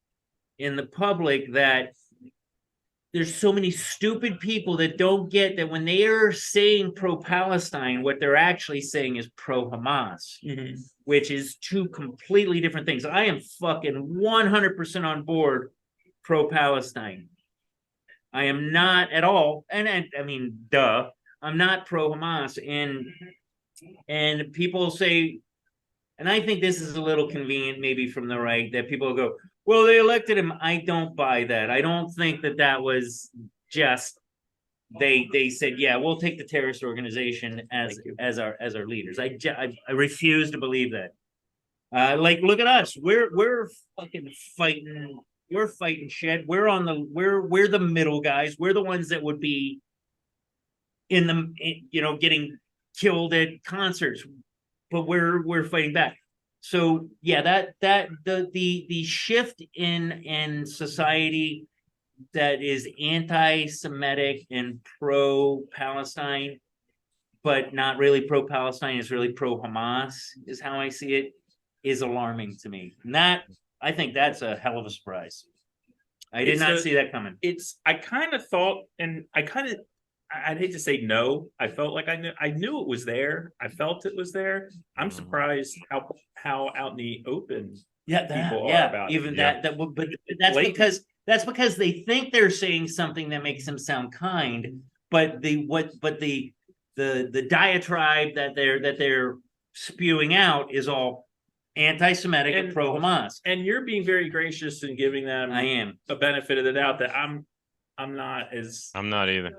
in the public, that there's so many stupid people that don't get that when they are saying pro-Palestine, what they're actually saying is pro-Hamas, which is two completely different things. I am fucking 100% on board pro-Palestine. I am not at all, and I mean, duh, I'm not pro-Hamas. And people say, and I think this is a little convenient maybe from the right, that people go, well, they elected him. I don't buy that. I don't think that was just they said, yeah, we'll take the terrorist organization as our leaders. I refuse to believe that. Like, look at us. We're fucking fighting. We're fighting shit. We're the middle guys. We're the ones that would be getting killed at concerts, but we're fighting back. So yeah, the shift in society that is anti-Semitic and pro-Palestine, but not really pro-Palestine, is really pro-Hamas, is how I see it, is alarming to me. And I think that's a hell of a surprise. I did not see that coming. I kind of thought, and I'd hate to say no. I felt like I knew it was there. I felt it was there. I'm surprised how out in the open people are about even it. But that's because they think they're saying something that makes them sound kind, but the diatribe that they're spewing out is all anti-Semitic and pro-Hamas. And you're being very gracious in giving them a benefit of the doubt that I'm not either.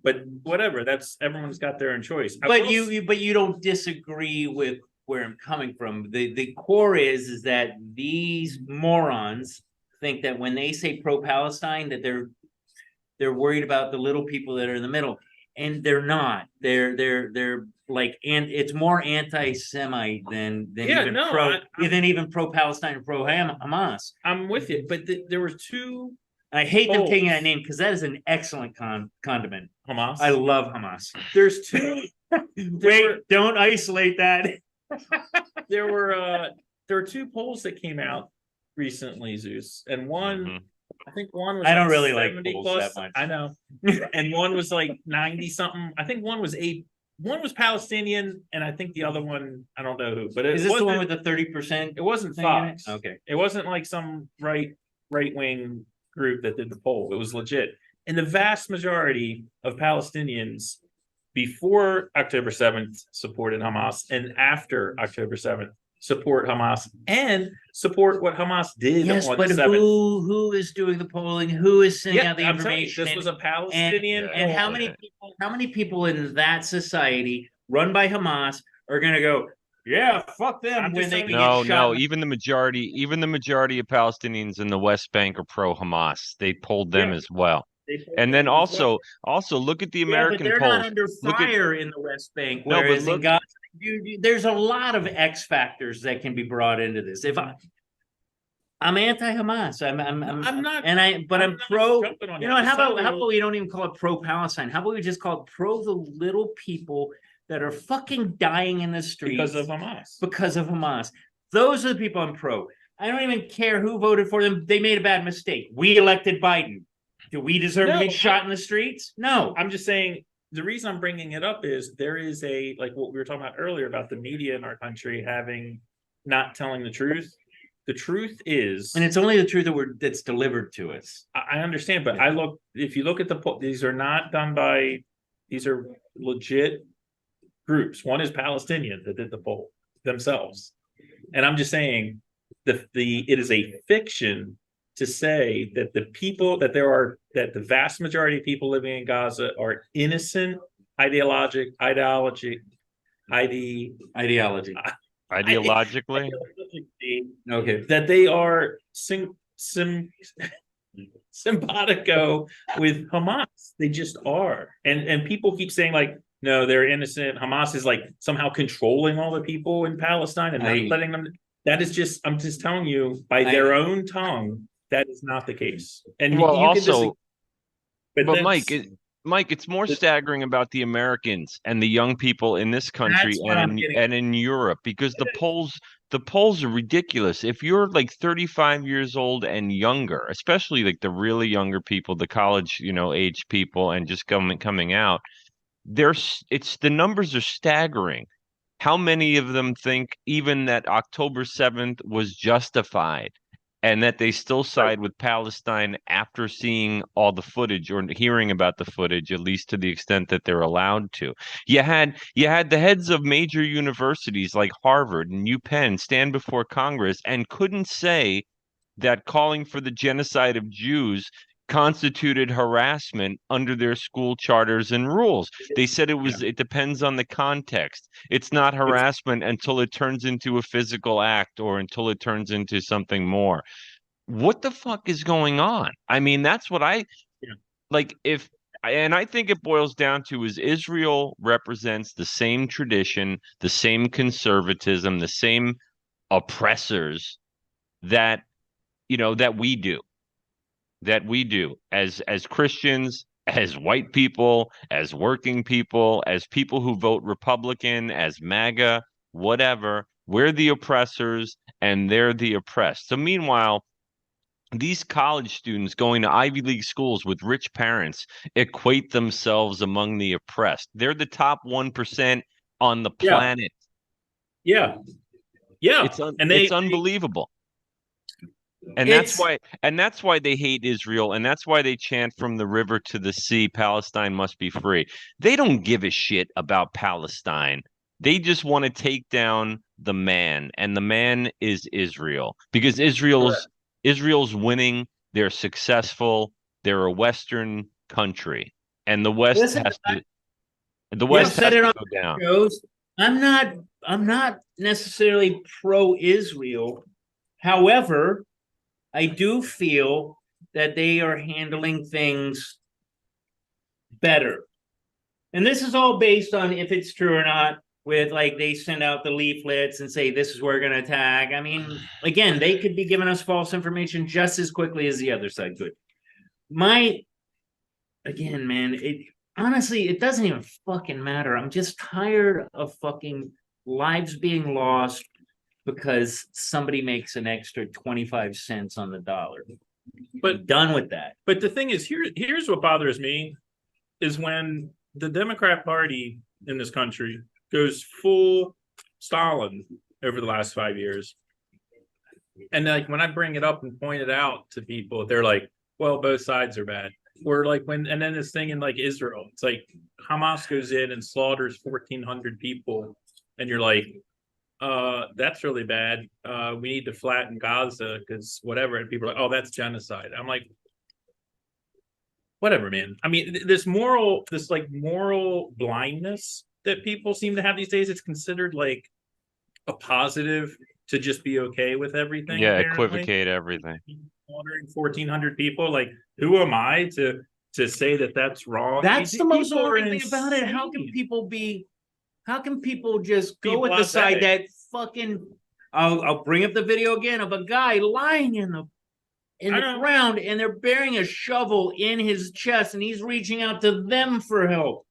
But whatever, that's everyone's got their own choice. But you don't disagree with where I'm coming from. The core is that these morons think that when they say pro-Palestine, that they're worried about the little people that are in the middle, and they're not. They're like, and it's more anti-Semite than even pro-Palestine or pro-Hamas. I'm with you, but there were two. I hate them taking that name because that is an excellent condiment. Hamas. I love Hamas. There's two. Don't isolate that. There were two polls that came out recently, Zeus, and one. I think one was. I don't really like polls plus, that much. I know, and one was like 90 something. I think one was Palestinian, and I think the other one, I don't know who. But is this the one with the 30%? It wasn't Fox. Okay, it wasn't like some right wing group that did the poll. It was legit, and the vast majority of Palestinians before October 7th supported Hamas, and after October 7th support Hamas and support what Hamas did. Yes, on but the 7th. who is doing the polling? Who is sending out the information? This was a Palestinian. And how many people in that society run by Hamas are going to go, yeah, fuck them when they get shot? No, even the majority of Palestinians in the West Bank are pro-Hamas. They polled them as well. And then also look at the Yeah, but American they're not polls. under Look at fire in the West Bank, No, but whereas in look, Gaza, there's a lot of X factors that can be brought into this. I'm anti-Hamas. I'm not. But I'm not pro. jumping on You you. know, I'm just how telling about you, we don't even call it pro-Palestine? How about we just call it pro the little people that are fucking dying in the streets because of Hamas? because of Hamas? Those are the people I'm pro. I don't even care who voted for them. They made a bad mistake. We elected Biden. Do we deserve to be shot in the streets? No. I'm just saying the reason I'm bringing it up is there is a, like what we were talking about earlier about the media in our country having not telling the truth. The truth is, And it's only the truth that's delivered to us. I understand, but if you look at these are not done by, these are legit groups. One is Palestinian that did the poll themselves. And I'm just saying it is a fiction to say that that the vast majority of people living in Gaza are innocent ideologically, Okay. that they are simpatico with Hamas. They just are. And people keep saying like, no, they're innocent. Hamas is like somehow controlling all the people in Palestine and not letting them. That is just, I'm just telling you by their own tongue, that is not the case. And well, you also, can but Mike, it's more staggering about the Americans and the young people in this country and in Europe, because the polls are ridiculous. If you're like 35 years old and younger, especially like the really younger people, the college, age people, and just coming out, the numbers are staggering. How many of them think even that October 7th was justified and that they still side with Palestine after seeing all the footage or hearing about the footage, at least to the extent that they're allowed to? You had the heads of major universities like Harvard and UPenn stand before Congress and couldn't say that calling for the genocide of Jews constituted harassment under their school charters and rules. They said it depends on the context. It's not harassment until it turns into a physical act or until it turns into something more. What the fuck is going on? I mean, that's what like and I think it boils down to is Israel represents the same tradition, the same conservatism, the same oppressors that that we do as Christians, as white people, as working people, as people who vote Republican, as MAGA, whatever. We're the oppressors and they're the oppressed. So meanwhile, these college students going to Ivy League schools with rich parents equate themselves among the oppressed. They're the top 1% on the planet. Yeah. It's unbelievable. And that's why they hate Israel, and that's why they chant from the river to the sea, Palestine must be free. They don't give a shit about Palestine. They just want to take down the man, and the man is Israel, because Israel's winning, they're successful, they're a Western country, and the West has to go down. Shows. I'm not necessarily pro-Israel. However, I do feel that they are handling things better. And this is all based on if it's true or not, with like they send out the leaflets and say, this is where we're going to attack. I mean, again, they could be giving us false information just as quickly as the other side could. Again, man, honestly, it doesn't even fucking matter. I'm just tired of fucking lives being lost because somebody makes an extra 25 cents on the dollar. But I'm done with that. But the thing is, here's what bothers me is when the Democrat Party in this country goes full Stalin over the last 5 years. And like when I bring it up and point it out to people, they're like, well, both sides are bad. Or like and then this thing in like Israel, it's like Hamas goes in and slaughters 1,400 people. And you're like, that's really bad. We need to flatten Gaza because whatever. And people are like, oh, that's genocide. I'm like, whatever, man. I mean, this moral blindness that people seem to have these days, it's considered like a positive to just be okay with everything. Yeah, apparently. Equivocate everything. Slaughtering 1,400 people. Like, who am I to to say that that's wrong. That's the most People are alarming thing about it. How can insane. how can people just Be go with the side blasé. that fucking, I'll bring up the video again of a guy lying in I the know. ground and they're burying a shovel in his chest and he's reaching out to them for help.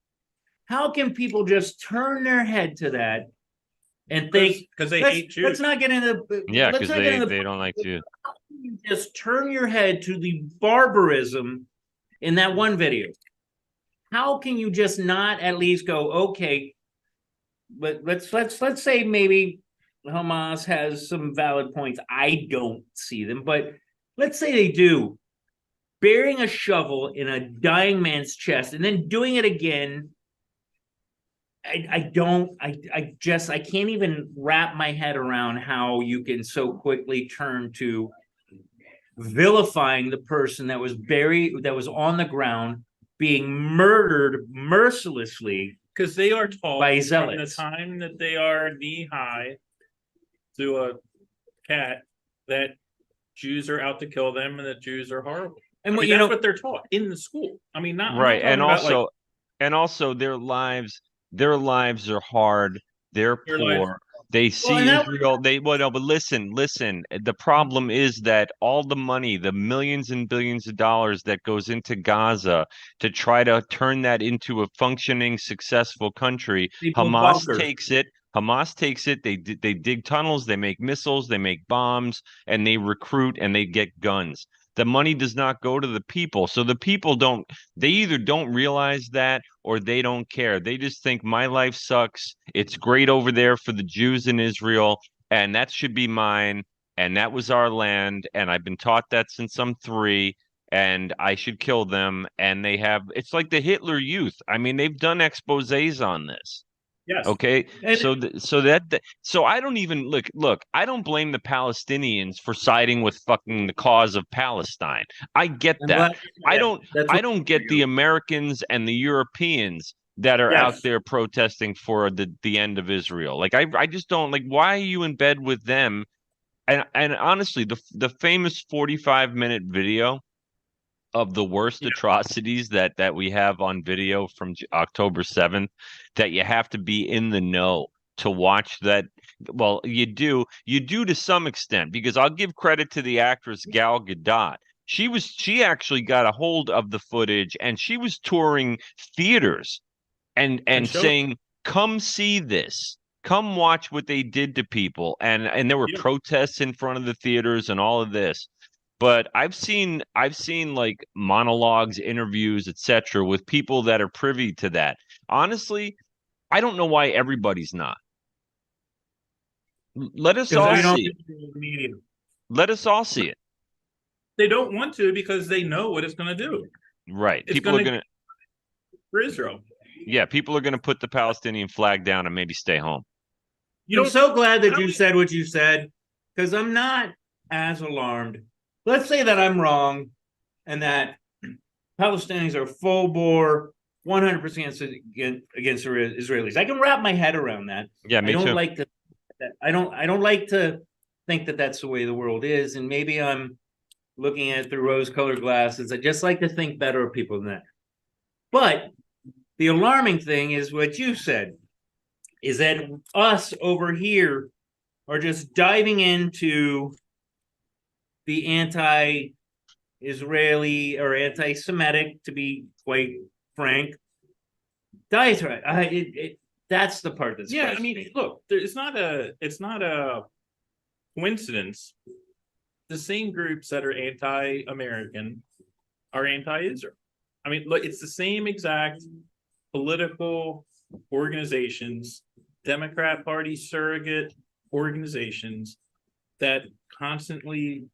How can people just turn their head to that and think, because they let's, hate Jews. let's not get into, Yeah, let's because not get into they don't like Jews. you just turn your head to the barbarism in that one video. How can you just not at least go, okay, but let's say maybe Hamas has some valid points. I don't see them, but let's say they do. Burying a shovel in a dying man's chest and then doing it again. I can't even wrap my head around how you can so quickly turn to vilifying the person that was buried, that was on the ground, being murdered mercilessly. Because they are taught By from the zealots. time that they are knee high to a cat that Jews are out to kill them and that Jews are horrible. And I mean, that's what they're taught in the school. I mean, not Right, I'm and not talking about, also their lives are hard. They're Their lives- poor. They see and that- Israel. No, but listen. The problem is that all the money, the millions and billions of dollars that goes into Gaza to try to turn that into a functioning, successful country, Hamas takes it. They dig tunnels, they make missiles, they make bombs, and they recruit and they get guns. The money does not go to the people. So the people they either don't realize that or they don't care. They just think my life sucks. It's great over there for the Jews in Israel, and that should be mine. And that was our land. And I've been taught that since I'm 3, and I should kill them. And it's like the Hitler Youth. I mean, they've done exposés on this. yes. Okay, And- so I don't even look. I don't blame the Palestinians for siding with fucking the cause of Palestine. I get that. I don't get the Americans and the Europeans that are out Yes. there protesting for the end of Israel. Like I just don't like. Why are you in bed with them? And honestly, the famous 45-minute video of the worst atrocities that we have on video from October 7th, that you have to be in the know to watch that. Well, you do to some extent, because I'll give credit to the actress Gal Gadot. She actually got a hold of the footage and she was touring theaters and saying, come see this. Come watch what they did to people. And there were protests in front of the theaters and all of this. But I've seen like monologues, interviews, etc., with people that are privy to that. Honestly, I don't know why everybody's not. Let us all see it. Let us all see it. They don't want to because they know what it's going to do. Right. It's People are going to for Israel. Yeah, people are going to put the Palestinian flag down and maybe stay home. I'm so glad that you said what you said, because I'm not as alarmed. Let's say that I'm wrong and that Palestinians are full bore 100% against Israelis. I can wrap my head around that. Yeah, me I don't too. like I don't like to think that that's the way the world is, and maybe I'm looking at it through rose-colored glasses. I just like to think better of people than that. But the alarming thing is what you said, is that us over here are just diving into the anti-Israeli or anti-Semitic, to be quite frank, diatribe. That's the part that's I mean, look, it's not a coincidence. The same groups that are anti-American are anti-Israel. I mean, look, it's the same exact political organizations, Democrat Party surrogate organizations that constantly.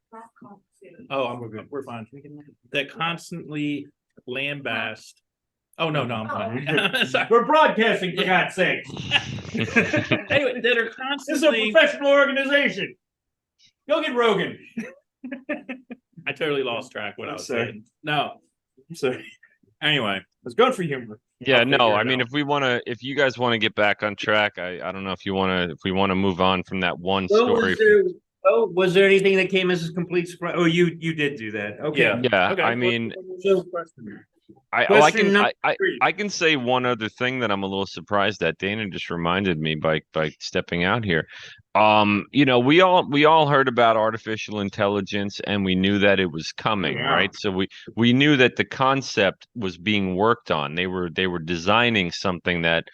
Oh, we're fine. That constantly lambast. Oh no, I'm fine. Sorry. We're broadcasting, for God's sake. Anyway, that are This is a constantly. professional organization. Go get Rogan. I totally lost track what I was sorry. saying. No, I'm sorry. anyway, It's going for humor. Yeah, I'll no, figure I it mean, out. if you guys want to get back on track, I don't know if we want to move on from that one Well, story. was there anything that came as a complete surprise? Oh, you did do that. Okay. Yeah, Okay, I mean, so question. Question number three. I can say one other thing that I'm a little surprised at. Dana just reminded me by stepping out here. We all heard about artificial intelligence and we knew that it was coming, Yeah. right? So we knew that the concept was being worked on. They were designing something that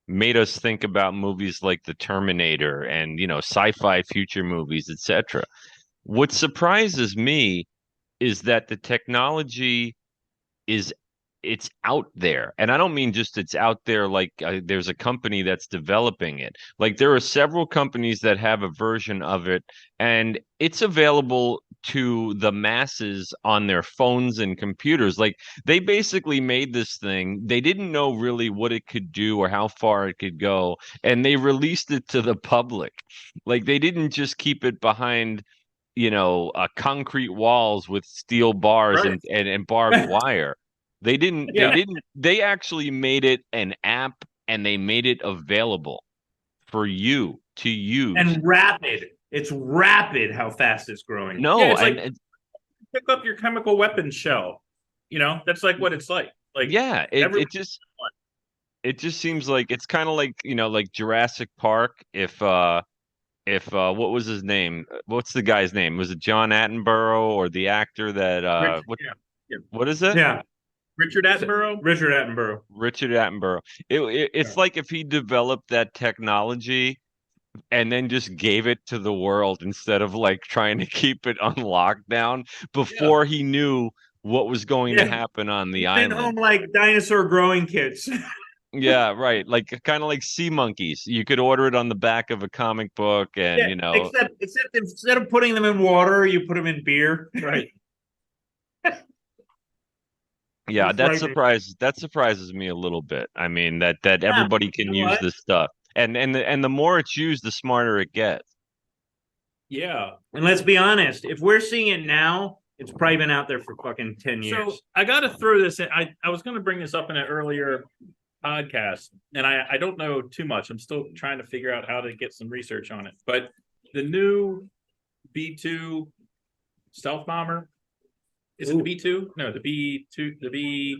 made us think about movies like The Terminator and sci-fi future movies, etc. What surprises me is that the technology is it's out there, and I don't mean just it's out there like there's a company that's developing it. Like there are several companies that have a version of it, and it's available to the masses on their phones and computers. Like they basically made this thing, they didn't know really what it could do or how far it could go, and they released it to the public. Like they didn't just keep it behind concrete walls with steel bars Right. and barbed wire. They didn't, Yeah. they actually made it an app and they made it available for you to use. And rapid. It's rapid how fast it's growing. No, Yeah, it's and like pick up your chemical weapons shell. That's like what it's like. Like yeah, it just seems like it's kind of like, like Jurassic Park if what was his name? What's the guy's name? Was it John Attenborough or the actor that what is it? Yeah. Richard Attenborough. Richard Attenborough. Richard Attenborough. It's like if he developed that technology and then just gave it to the world instead of like trying to keep it on lockdown before he knew what was going to happen on the Send home island. like dinosaur growing kits. Yeah, right. Like kind of like sea monkeys. You could order it on the back of a comic book, and Except instead of putting them in water, you put them in beer. Right. yeah, It's frightening. that surprises me a little bit. I mean that everybody can you know use what? this stuff, and the more it's used, the smarter it gets. Yeah. And let's be honest, if we're seeing it now, it's probably been out there for fucking 10 years. So I got to throw this in. I was going to bring this up in an earlier podcast, and I don't know too much. I'm still trying to figure out how to get some research on it. But the new B2 stealth bomber, is it the B2? No, the B2, the B.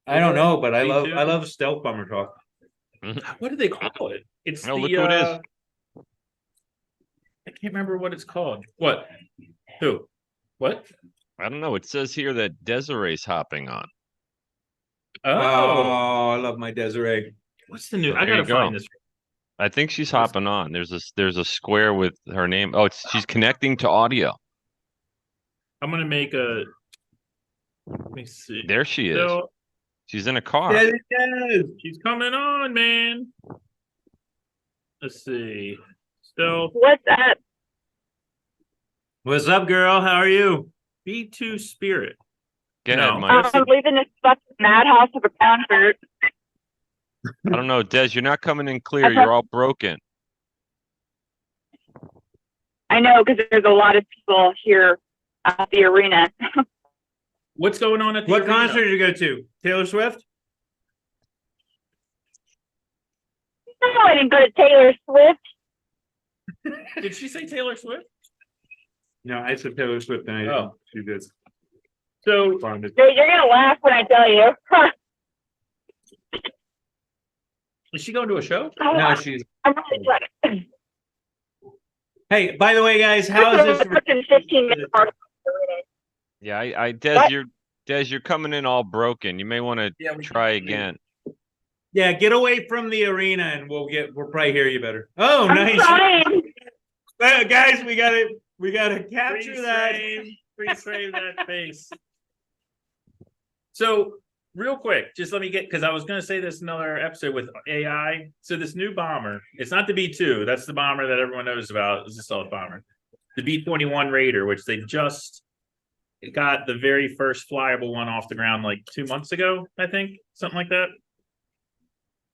I don't know, but I B2? love stealth bomber talk. What do they call it? It's Oh, the. look who it is. I can't remember what it's called. What? Who? What? I don't know. It says here that Desiree's hopping on. Oh, I love my Desiree. what's the new? Well, I there gotta you go. find this. I think she's hopping on. There's a square with her name. Oh, she's connecting to audio. I'm gonna make a. Let me see. There she is. So, She's in a car. Yes, it is. she's coming on, man. Let's see. So What's up? What's up, girl? How are you? B2 Spirit. Go No. ahead, Mike. I'm leaving this fucking madhouse of a concert. I don't know, Des. You're not coming in clear. You're all broken. I know because there's a lot of people here at the arena. What's going on at the What arena? concert did you go to? Taylor Swift? No, I didn't go to Taylor Swift. Did she say Taylor Swift? No, I said Taylor Swift. And she did. So You're gonna laugh when I tell you. is she going to a show? No, she's. I'm really trying. Hey, by the way, guys, how is this? Freaking 15-minute part of the arena. Yeah, Des, What? you're coming in all broken. You may want to Yeah, we try can- again. Yeah, get away from the arena, and we'll probably hear you better. Oh, I'm nice, trying. guys. We gotta capture that. Freeze frame that face. So real quick, just let me get, because I was going to say this in another episode with AI. So this new bomber, it's not the B2. That's the bomber that everyone knows about. It's a stealth bomber. The B-21 Raider, which they just got the very first flyable one off the ground like 2 months ago, I think, something like that.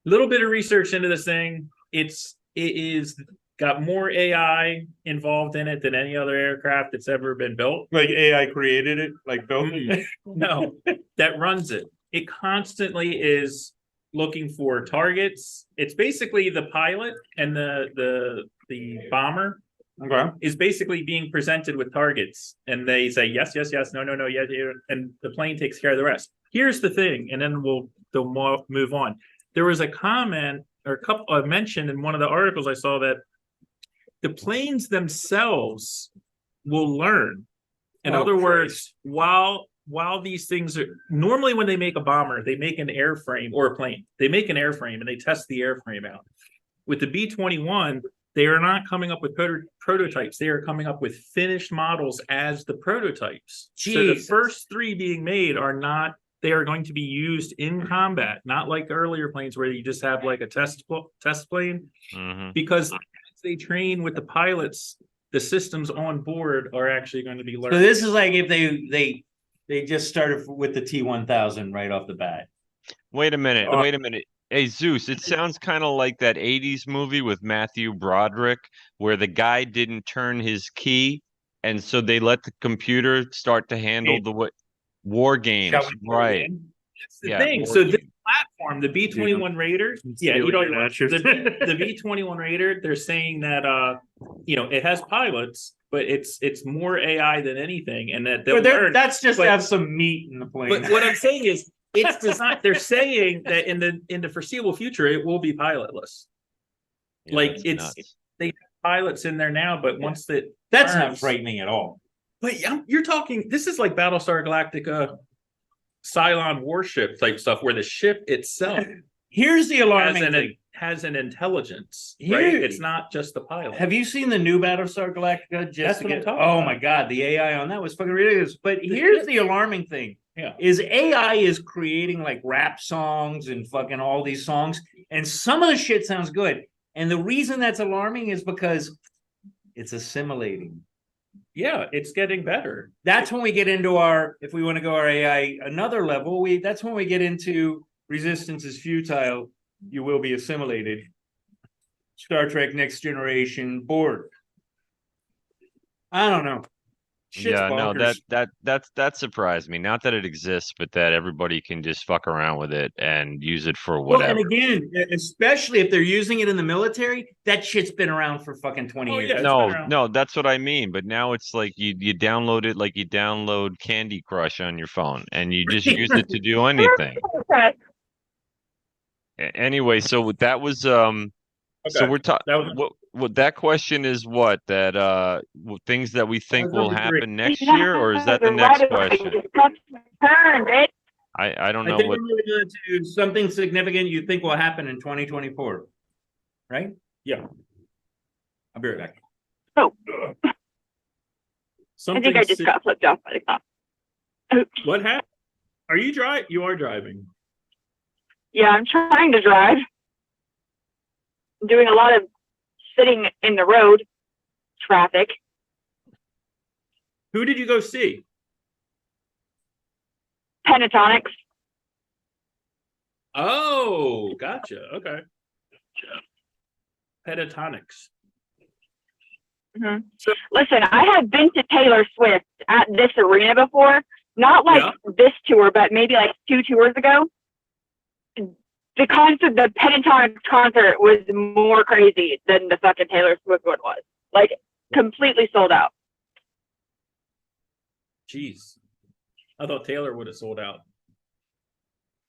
Little bit of research into this thing. It is got more AI involved in it than any other aircraft that's ever been built. Like AI created it, like built it. No, that runs it. It constantly is looking for targets. It's basically the pilot and the bomber Okay. is basically being presented with targets, and they say yes, yes, yes, no, no, no, yeah, yeah, and the plane takes care of the rest. Here's the thing, and then they'll move on. There was a comment or a mention in one of the articles I saw that the planes themselves will learn. In other words, while these things are normally, when they make a bomber, they make an airframe or a plane. They make an airframe and they test the airframe out. With the B-21, they are not coming up with prototypes. They are coming up with finished models as the prototypes. So the first 3 being made are not, they are going to be used in combat, not like the earlier planes where you just have like a test plane. Because as they train with the pilots, the systems on board are actually going to be learned. So this is like if they just started with the T-1000 right off the bat. Wait a minute. Wait a minute. Hey, Zeus, it sounds kind of like that 80s movie with Matthew Broderick where the guy didn't turn his key, and so they let the computer start to handle the war games. Right. That's the thing. So this platform, the B-21 Raider, the B-21 Raider, they're saying that it has pilots, but it's more AI than anything, and that they'll learn. That's just to have some meat in the plane. But what I'm saying is, it's designed. They're saying that in the foreseeable future, it will be pilotless. Yeah, like nuts. they have pilots in there now, but once that's not frightening at all. But you're talking. This is like Battlestar Galactica, Cylon warship type stuff, where the ship itself here's the alarming thing. Has an intelligence, right? It's not just the pilot. Have you seen the new Battlestar Galactica? That's what I'm talking oh about. my god, the AI on that was fucking ridiculous. But here's the alarming thing. Yeah. Is AI is creating like rap songs and fucking all these songs, and some of the shit sounds good. And the reason that's alarming is because it's assimilating. Yeah, it's getting better. That's when we get into if we want to go our AI another level, that's when we get into resistance is futile, you will be assimilated. Star Trek Next Generation board. I don't know. Shit's bonkers. No, that surprised me. Not that it exists, but that everybody can just fuck around with it and use it for whatever. Well, and again, especially if they're using it in the military, that shit's been around for fucking 20 years. Yeah, no, that's what I mean. But now it's like you download it like you download Candy Crush on your phone, and you just use it to do anything. Anyway, so that was So we're talking. What that question is what that things that we think will happen next year, or is that the next question? I don't know I think what. we're moving on to something significant you think will happen in 2024, right? Yeah. I'll be right back. Oh, Something I think I just got flipped off by the cop. What happened? Are you driving? You are driving. Yeah, I'm trying to drive. I'm doing a lot of sitting in the road traffic. Who did you go see? Pentatonics. Oh, gotcha. Okay. Pentatonics. Mm-hmm. Listen, I have been to Taylor Swift at this arena before. Not like this tour, but maybe like 2 tours ago. The Pentatonics concert was more crazy than the fucking Taylor Swift one was. Like, completely sold out. Jeez. I thought Taylor would have sold out.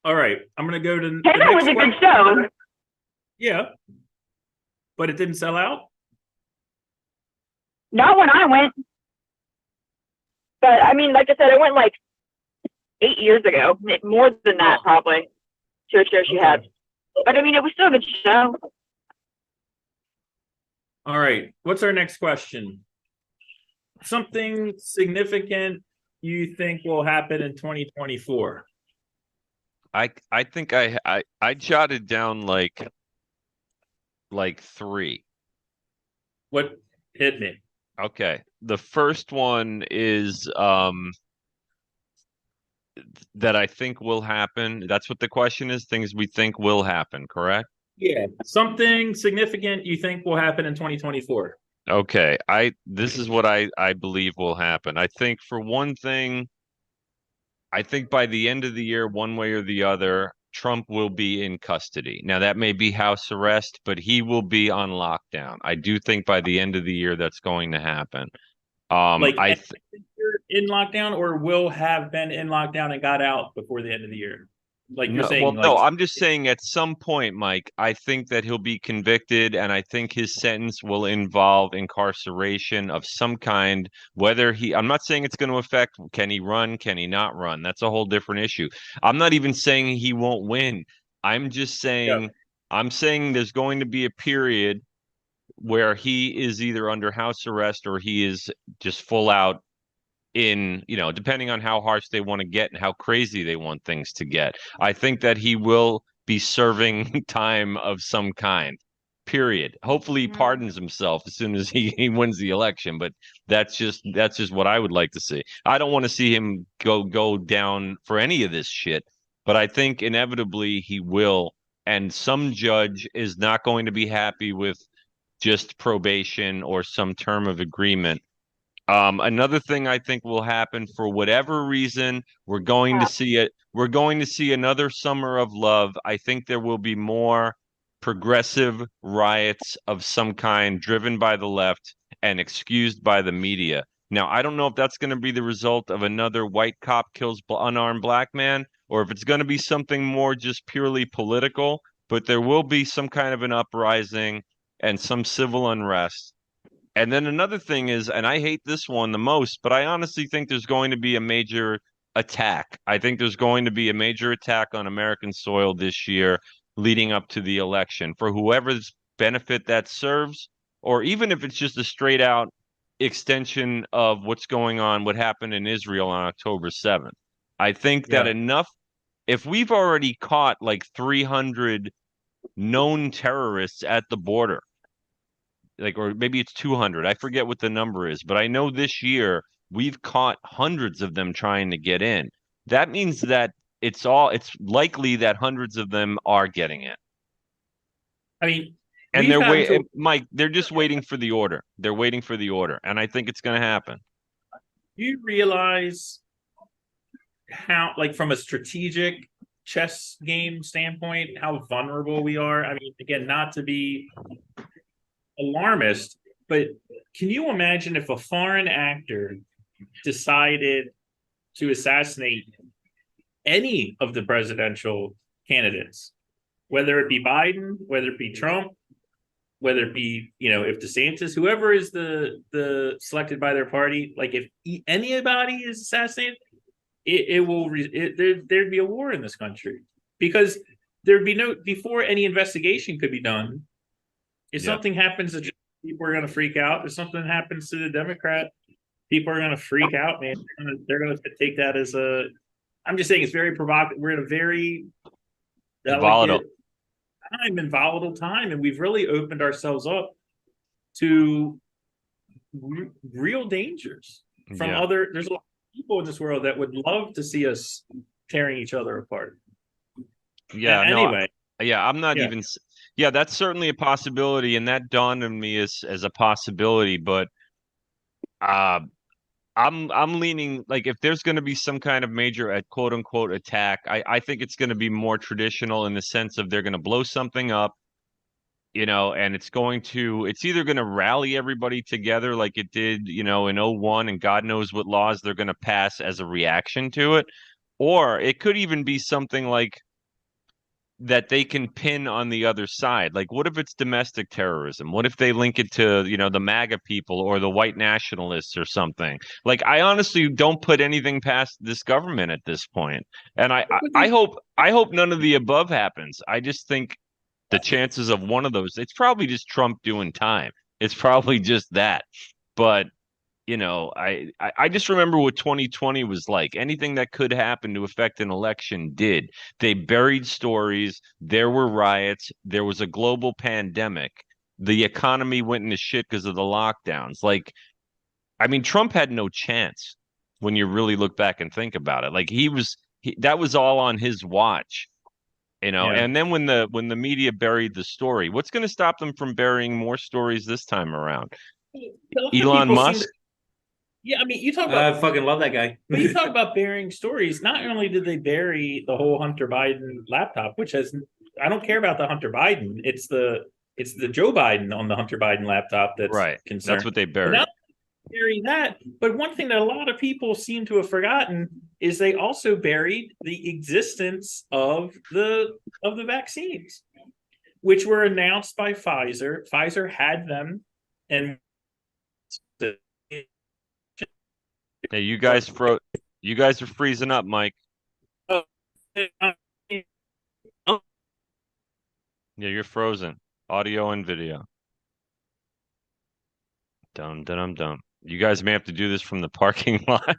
All right. I'm going to go to Taylor was a good show. Yeah. But it didn't sell out? Not when I went. But, I mean, like I said, I went like 8 years ago. More than that, probably. To a show she had. But, I mean, it was still a good show. All right. What's our next question? Something significant you think will happen in 2024? I think I jotted down like 3. What hit me? Okay. The first one is that I think will happen. That's what the question is. Things we think will happen, correct? Yeah. Something significant you think will happen in 2024. Okay. This is what I believe will happen. I think for one thing, I think by the end of the year, one way or the other, Trump will be in custody. Now, that may be house arrest, but he will be on lockdown. I do think by the end of the year that's going to happen. Like I you're in lockdown, or will have been in lockdown and got out before the end of the year. Like you're No, saying, well, no, like I'm just saying at some point, Mike, I think that he'll be convicted, and I think his sentence will involve incarceration of some kind. I'm not saying it's going to affect, can he run, can he not run? That's a whole different issue. I'm not even saying he won't win. I'm just yeah. saying, I'm saying there's going to be a period where he is either under house arrest or he is just full out in, depending on how harsh they want to get and how crazy they want things to get. I think that he will be serving time of some kind. Period. Hopefully he pardons himself as soon as he wins the election, but that's just what I would like to see. I don't want to see him go down for any of this shit, but I think inevitably he will, and some judge is not going to be happy with just probation or some term of agreement. Another thing I think will happen, for whatever reason, we're going to see it. We're going to see another summer of love. I think there will be more progressive riots of some kind driven by the left and excused by the media. Now, I don't know if that's going to be the result of another white cop kills unarmed black man, or if it's going to be something more just purely political, but there will be some kind of an uprising and some civil unrest. And then another thing is, and I hate this one the most, but I honestly think there's going to be a major attack. I think there's going to be a major attack on American soil this year leading up to the election for whoever's benefit that serves, or even if it's just a straight out extension of what's going on, what happened in Israel on October 7th. I think that if we've already caught like 300 known terrorists at the border, like, or maybe it's 200. I forget what the number is, but I know this year we've caught hundreds of them trying to get in. That means that it's likely that hundreds of them are getting in. I mean, And we've gotten to Mike, they're just waiting for the order. They're waiting for the order. And I think it's going to happen. Do you realize how, like, from a strategic chess game standpoint, how vulnerable we are? I mean, again, not to be alarmist, but can you imagine if a foreign actor decided to assassinate any of the presidential candidates, whether it be Biden, whether it be Trump, whether it be, if DeSantis, whoever is the selected by their party, like if anybody is assassinated, there'd be a war in this country, because there'd be before any investigation could be done. If something happens to people are going to freak out. If something happens to the Democrat, people are going to freak out, man. They're going to take that as I'm just saying it's very provocative. We're in a very Volatile volatile time, and we've really opened ourselves up to real dangers from other. There's a lot of people in this world that would love to see us tearing each other apart. Yeah. Anyway. I'm not even. Yeah, that's certainly a possibility, and that dawned on me as a possibility. But I'm leaning, like, if there's going to be some kind of major quote unquote attack, I think it's going to be more traditional in the sense of they're going to blow something up, and it's either going to rally everybody together like it did, in 01, and God knows what laws they're going to pass as a reaction to it, or it could even be something like that they can pin on the other side. Like, what if it's domestic terrorism? What if they link it to, the MAGA people or the white nationalists or something? Like, I honestly don't put anything past this government at this point. And I hope none of the above happens. I just think the chances of one of those, it's probably just Trump doing time. It's probably just that. But I just remember what 2020 was like. Anything that could happen to affect an election did. They buried stories. There were riots. There was a global pandemic. The economy went into shit because of the lockdowns. Like, I mean, Trump had no chance when you really look back and think about it. Like, that was all on his watch. And then when the media buried the story, what's going to stop them from burying more stories this time around? Elon Musk? Yeah, I mean, you talk about I fucking love that guy. but you talk about burying stories. Not only did they bury the whole Hunter Biden laptop, which has I don't care about the Hunter Biden. It's the Joe Biden on the Hunter Biden laptop that's Right. concerned. That's what they But buried. now they bury that. But one thing that a lot of people seem to have forgotten is they also buried the existence of the vaccines, which were announced by Pfizer. Pfizer had them, and Hey, you guys you guys are freezing up, Mike. Yeah, you're frozen. Audio and video. Dum dum dum. You guys may have to do this from the parking lot.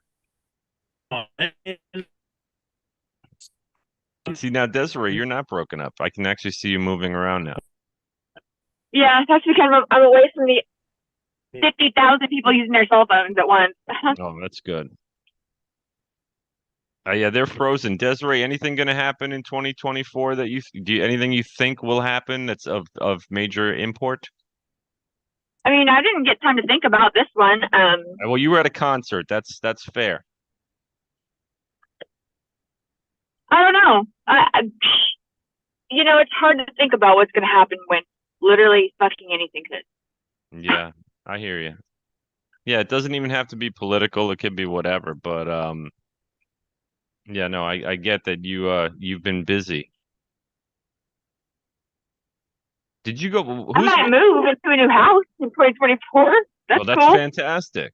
See now, Desiree, you're not broken up. I can actually see you moving around now. Yeah, that's because I'm away from the 50,000 people using their cell phones at once. Oh, that's good. Yeah, they're frozen. Desiree, anything going to happen in 2024 that anything you think will happen that's of major import? I mean, I didn't get time to think about this one. Well, you were at a concert. That's fair. I don't know. It's hard to think about what's going to happen when literally fucking anything could. Yeah, I hear you. Yeah, it doesn't even have to be political. It could be whatever. But yeah, no, I get that you've been busy. Did you go? I might move into a new house in 2024. That's Well, that's cool. fantastic.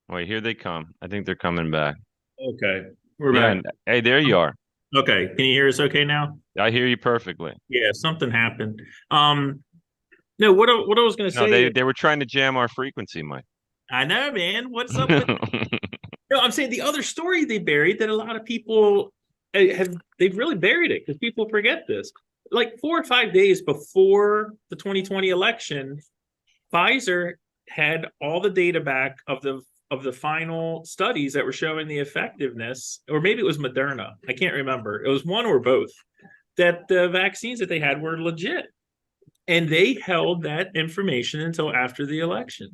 Wait, here they come. I think they're coming back. Okay, we're Yeah, back. hey, there you are. Okay, can you hear us okay now? I hear you perfectly. Yeah, something happened. No, what I was going to No, say. they were trying to jam our frequency, Mike. I know, man. What's up with No, I'm saying the other story they buried that a lot of people they've really buried it because people forget this. Like 4 or 5 days before the 2020 election, Pfizer had all the data back of the final studies that were showing the effectiveness, or maybe it was Moderna. I can't remember. It was one or both, that the vaccines that they had were legit. And they held that information until after the election.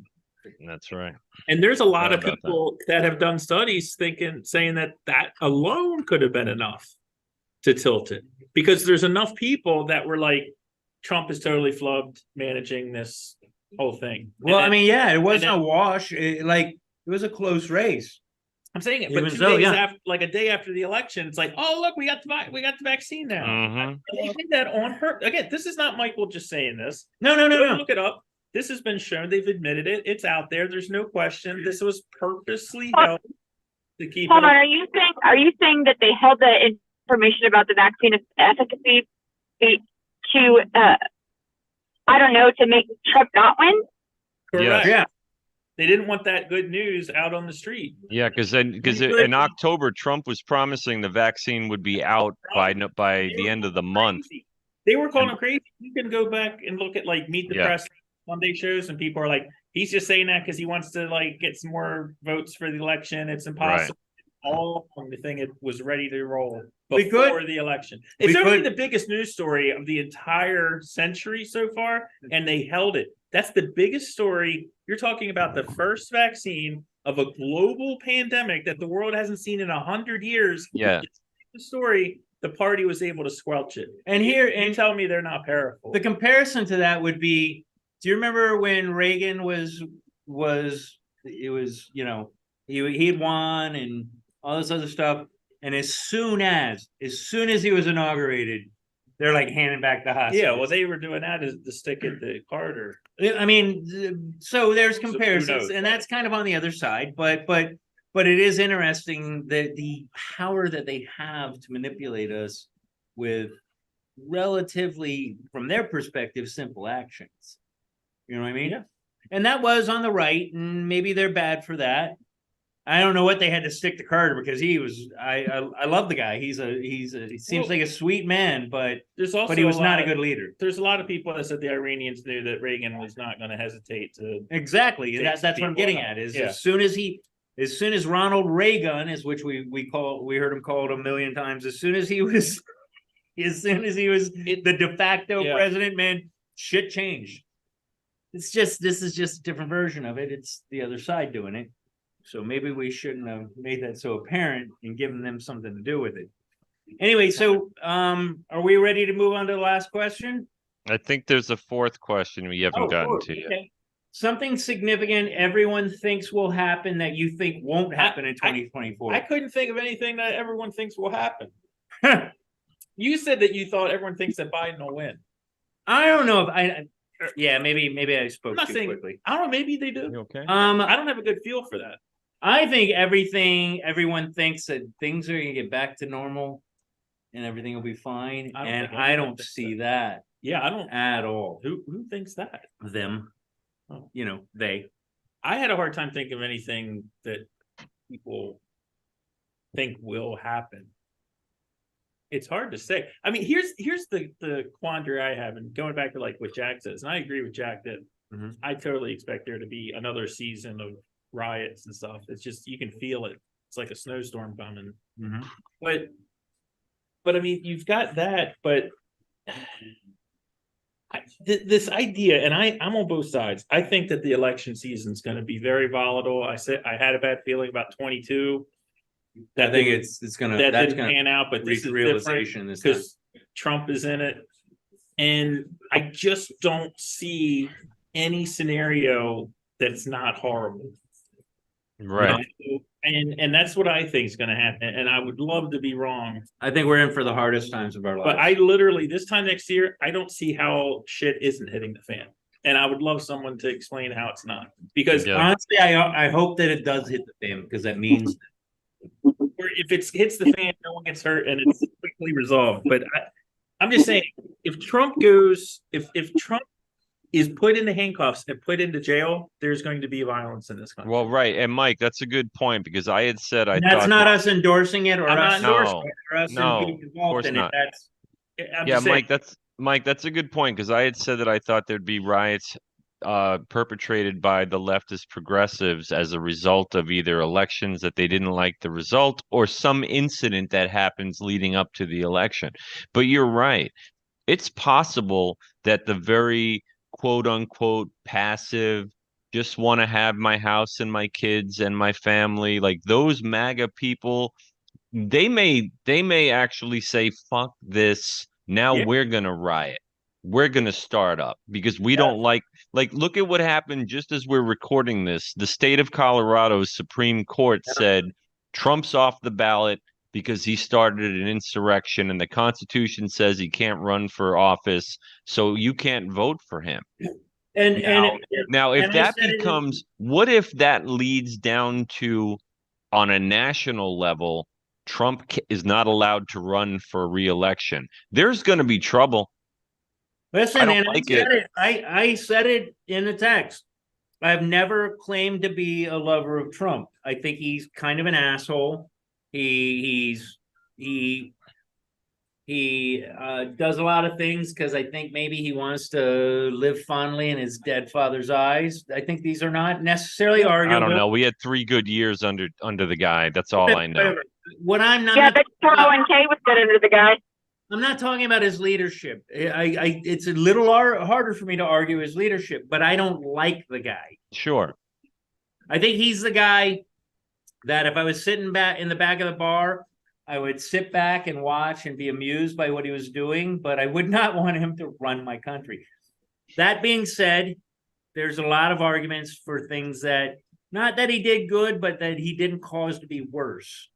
That's right. And there's a lot of About people that have done studies saying that alone could have been enough to tilt it, because there's enough people that were like, Trump is totally flubbed managing this whole thing. Well, And I mean, yeah, it wasn't and a wash. It was a close race. I'm saying it, but Even 2 so, days yeah. after, like a day after the election, it's like, oh look, we got the vaccine now. Mhm. They did that on her. Again, this is not Michael just saying this. No. Go look it up. This has been shown. They've admitted it. It's out there. There's no question. This was purposely held to keep Hold it. on, are you saying that they held the information about the vaccine efficacy to I don't know, to make Trump not win? Correct. Yeah. They didn't want that good news out on the street. Yeah, because in October, Trump was promising the vaccine would be out by the end of the month. They were calling him crazy. You can go back and look at like Meet the Yeah. Press Sunday shows, and people are like, he's just saying that because he wants to like get some more votes for the election. It's impossible. All on the thing, it was ready to roll before the election. It's only the biggest news story of the entire century so far, and they held it. That's the biggest story. You're talking about the first vaccine of a global pandemic that the world hasn't seen in 100 years. Yeah. The story, the party was able to squelch it. And you tell me they're not powerful. The comparison to that would be, do you remember when Reagan he had won and all this other stuff, and as soon as he was inaugurated, they're like handing back the hostages. Yeah, well, they were doing that as the stick at the Carter. I mean, so there's comparisons, and that's kind of on the other side, but it is interesting that the power that they have to manipulate us with relatively, from their perspective, simple actions. You know what I mean? Yeah. And that was on the right, and maybe they're bad for that. I don't know what they had to stick to Carter, because he was. I love the guy. He seems like a sweet man, but he was not a good leader. There's a lot of people that said the Iranians knew that Reagan was not going to hesitate to. Exactly, and that's what I'm getting at. As soon as Ronald Reagan, which we heard him called a million times, as soon as he was the de facto president, man, shit changed. This is just a different version of it. It's the other side doing it. So maybe we shouldn't have made that so apparent and given them something to do with it. Anyway, so are we ready to move on to the last question? I think there's a fourth question we haven't gotten sure. to yet. Okay. Something significant everyone thinks will happen that you think won't happen in 2024. I couldn't think of anything that everyone thinks will happen. You said that you thought everyone thinks that Biden will win. I don't know if yeah, maybe I spoke I'm not too saying, quickly. I don't know, maybe they do. You okay? I don't have a good feel for that. I think everyone thinks that things are gonna get back to normal and everything will be fine. I don't And think I anyone don't thinks see that Yeah, I don't. at all. Who thinks that? Them, Oh. they. I had a hard time thinking of anything that people think will happen. It's hard to say. I mean, here's the quandary I have, and going back to like what Jack says, and I agree with Jack that Mhm. I totally expect there to be another season of riots and stuff. It's just you can feel it. It's like a snowstorm coming. Mhm. But I mean, you've got that, but this idea, and I'm on both sides. I think that the election season is going to be very volatile. I said I had a bad feeling about 22. I think it's gonna That that's didn't gonna pan out, but this is realization different this time. because Trump is in it, and I just don't see any scenario that's not horrible. Right. And that's what I think is going to happen. And I would love to be wrong, I think we're in for the hardest times of our lives. but I literally this time next year, I don't see how shit isn't hitting the fan. And I would love someone to explain how it's not, because Yeah. honestly, I hope that it does hit the fan because that means if it hits the fan, no one gets hurt and it's quickly resolved. But I'm just saying, if Trump goes, if Trump is put into handcuffs and put into jail, there's going to be violence in this country. Well, right. And Mike, that's a good point because I had said I that's thought not that- us endorsing it or I'm us, not endorsing or us No, being of involved course in it. not. That's I'm yeah, just saying, Mike, that's a good point because I had said that I thought there'd be riots perpetrated by the leftist progressives as a result of either elections that they didn't like the result or some incident that happens leading up to the election. But you're right. It's possible that the very quote unquote passive, just want to have my house and my kids and my family, like those MAGA people, they may actually say, fuck this. Now Yeah. we're gonna riot. We're gonna start up because we don't like look at what happened just as we're recording this. The state of Colorado's Supreme Court said Trump's off the ballot because he started an insurrection and the Constitution says he can't run for office, so you can't vote for him. Now, if and I that said it in- becomes, what if that leads down to, on a national level, Trump is not allowed to run for re-election? There's going to be trouble. Listen, I don't and like I said it. I said it in the text. I've never claimed to be a lover of Trump. I think he's kind of an asshole. He does a lot of things because I think maybe he wants to live fondly in his dead father's eyes. I think these are not necessarily arguable. I don't know. We had 3 good years under the guy. That's all I know. Whatever. What I'm not. Yeah, the 401k was good under the guy. I'm not talking about his leadership. It's a little harder for me to argue his leadership, but I don't like the guy. Sure. I think he's the guy that if I was sitting back in the back of the bar, I would sit back and watch and be amused by what he was doing, but I would not want him to run my country. That being said, there's a lot of arguments for things that, not that he did good, but that he didn't cause to be worse.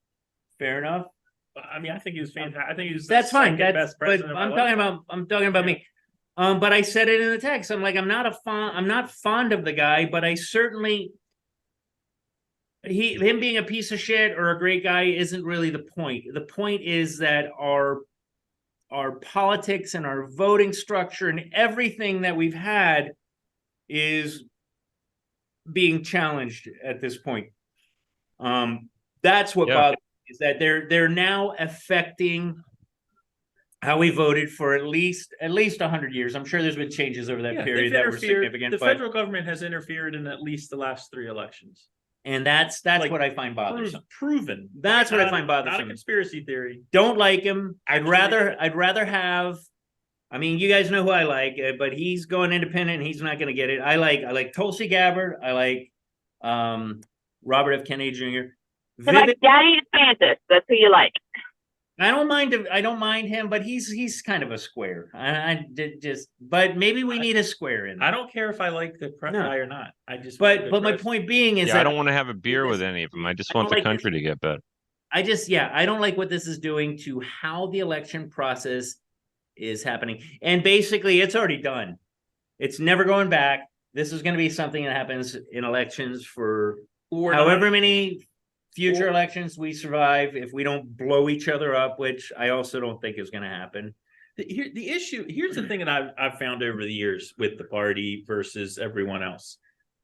Fair enough. I mean, I think he was fantastic. I think he was That's fine. second That's best but president of I'm our talking lifetime. about me. But I said it in the text. I'm like, I'm not fond of the guy, but I certainly him being a piece of shit or a great guy isn't really the point. The point is that our politics and our voting structure and everything that we've had is being challenged at this point. That's what Yeah. bothers me, is that they're now affecting how we voted for at least 100 years. I'm sure there's been changes over that Yeah, period they've that were interfered. significant, The but federal government has interfered in at least the last 3 elections. and that's like, what I find bothersome. Proven. That's what I Not- find Not a bothersome. conspiracy theory. Don't like him. I'd Actually- rather have. I mean, you guys know who I like, but he's going independent. And he's not going to get it. I like Tulsi Gabbard. I like Robert F. Kennedy Jr. You're Vivid. like Daddy DeSantis. That's who you like. I don't mind him, but he's kind of a square. I did just, but maybe we need a square in there. I don't care if I like the No. guy or not. I just. But my point being is Yeah, that I don't want to have a beer with any of them. I just I want don't the like country to get better. I don't like what this is doing to how the election process is happening. And basically, it's already done. It's never going back. This is going to be something that happens in elections for however many future elections we survive if we don't blow each other up, which I also don't think is going to happen. Here's the thing that I've found over the years with the party versus everyone else.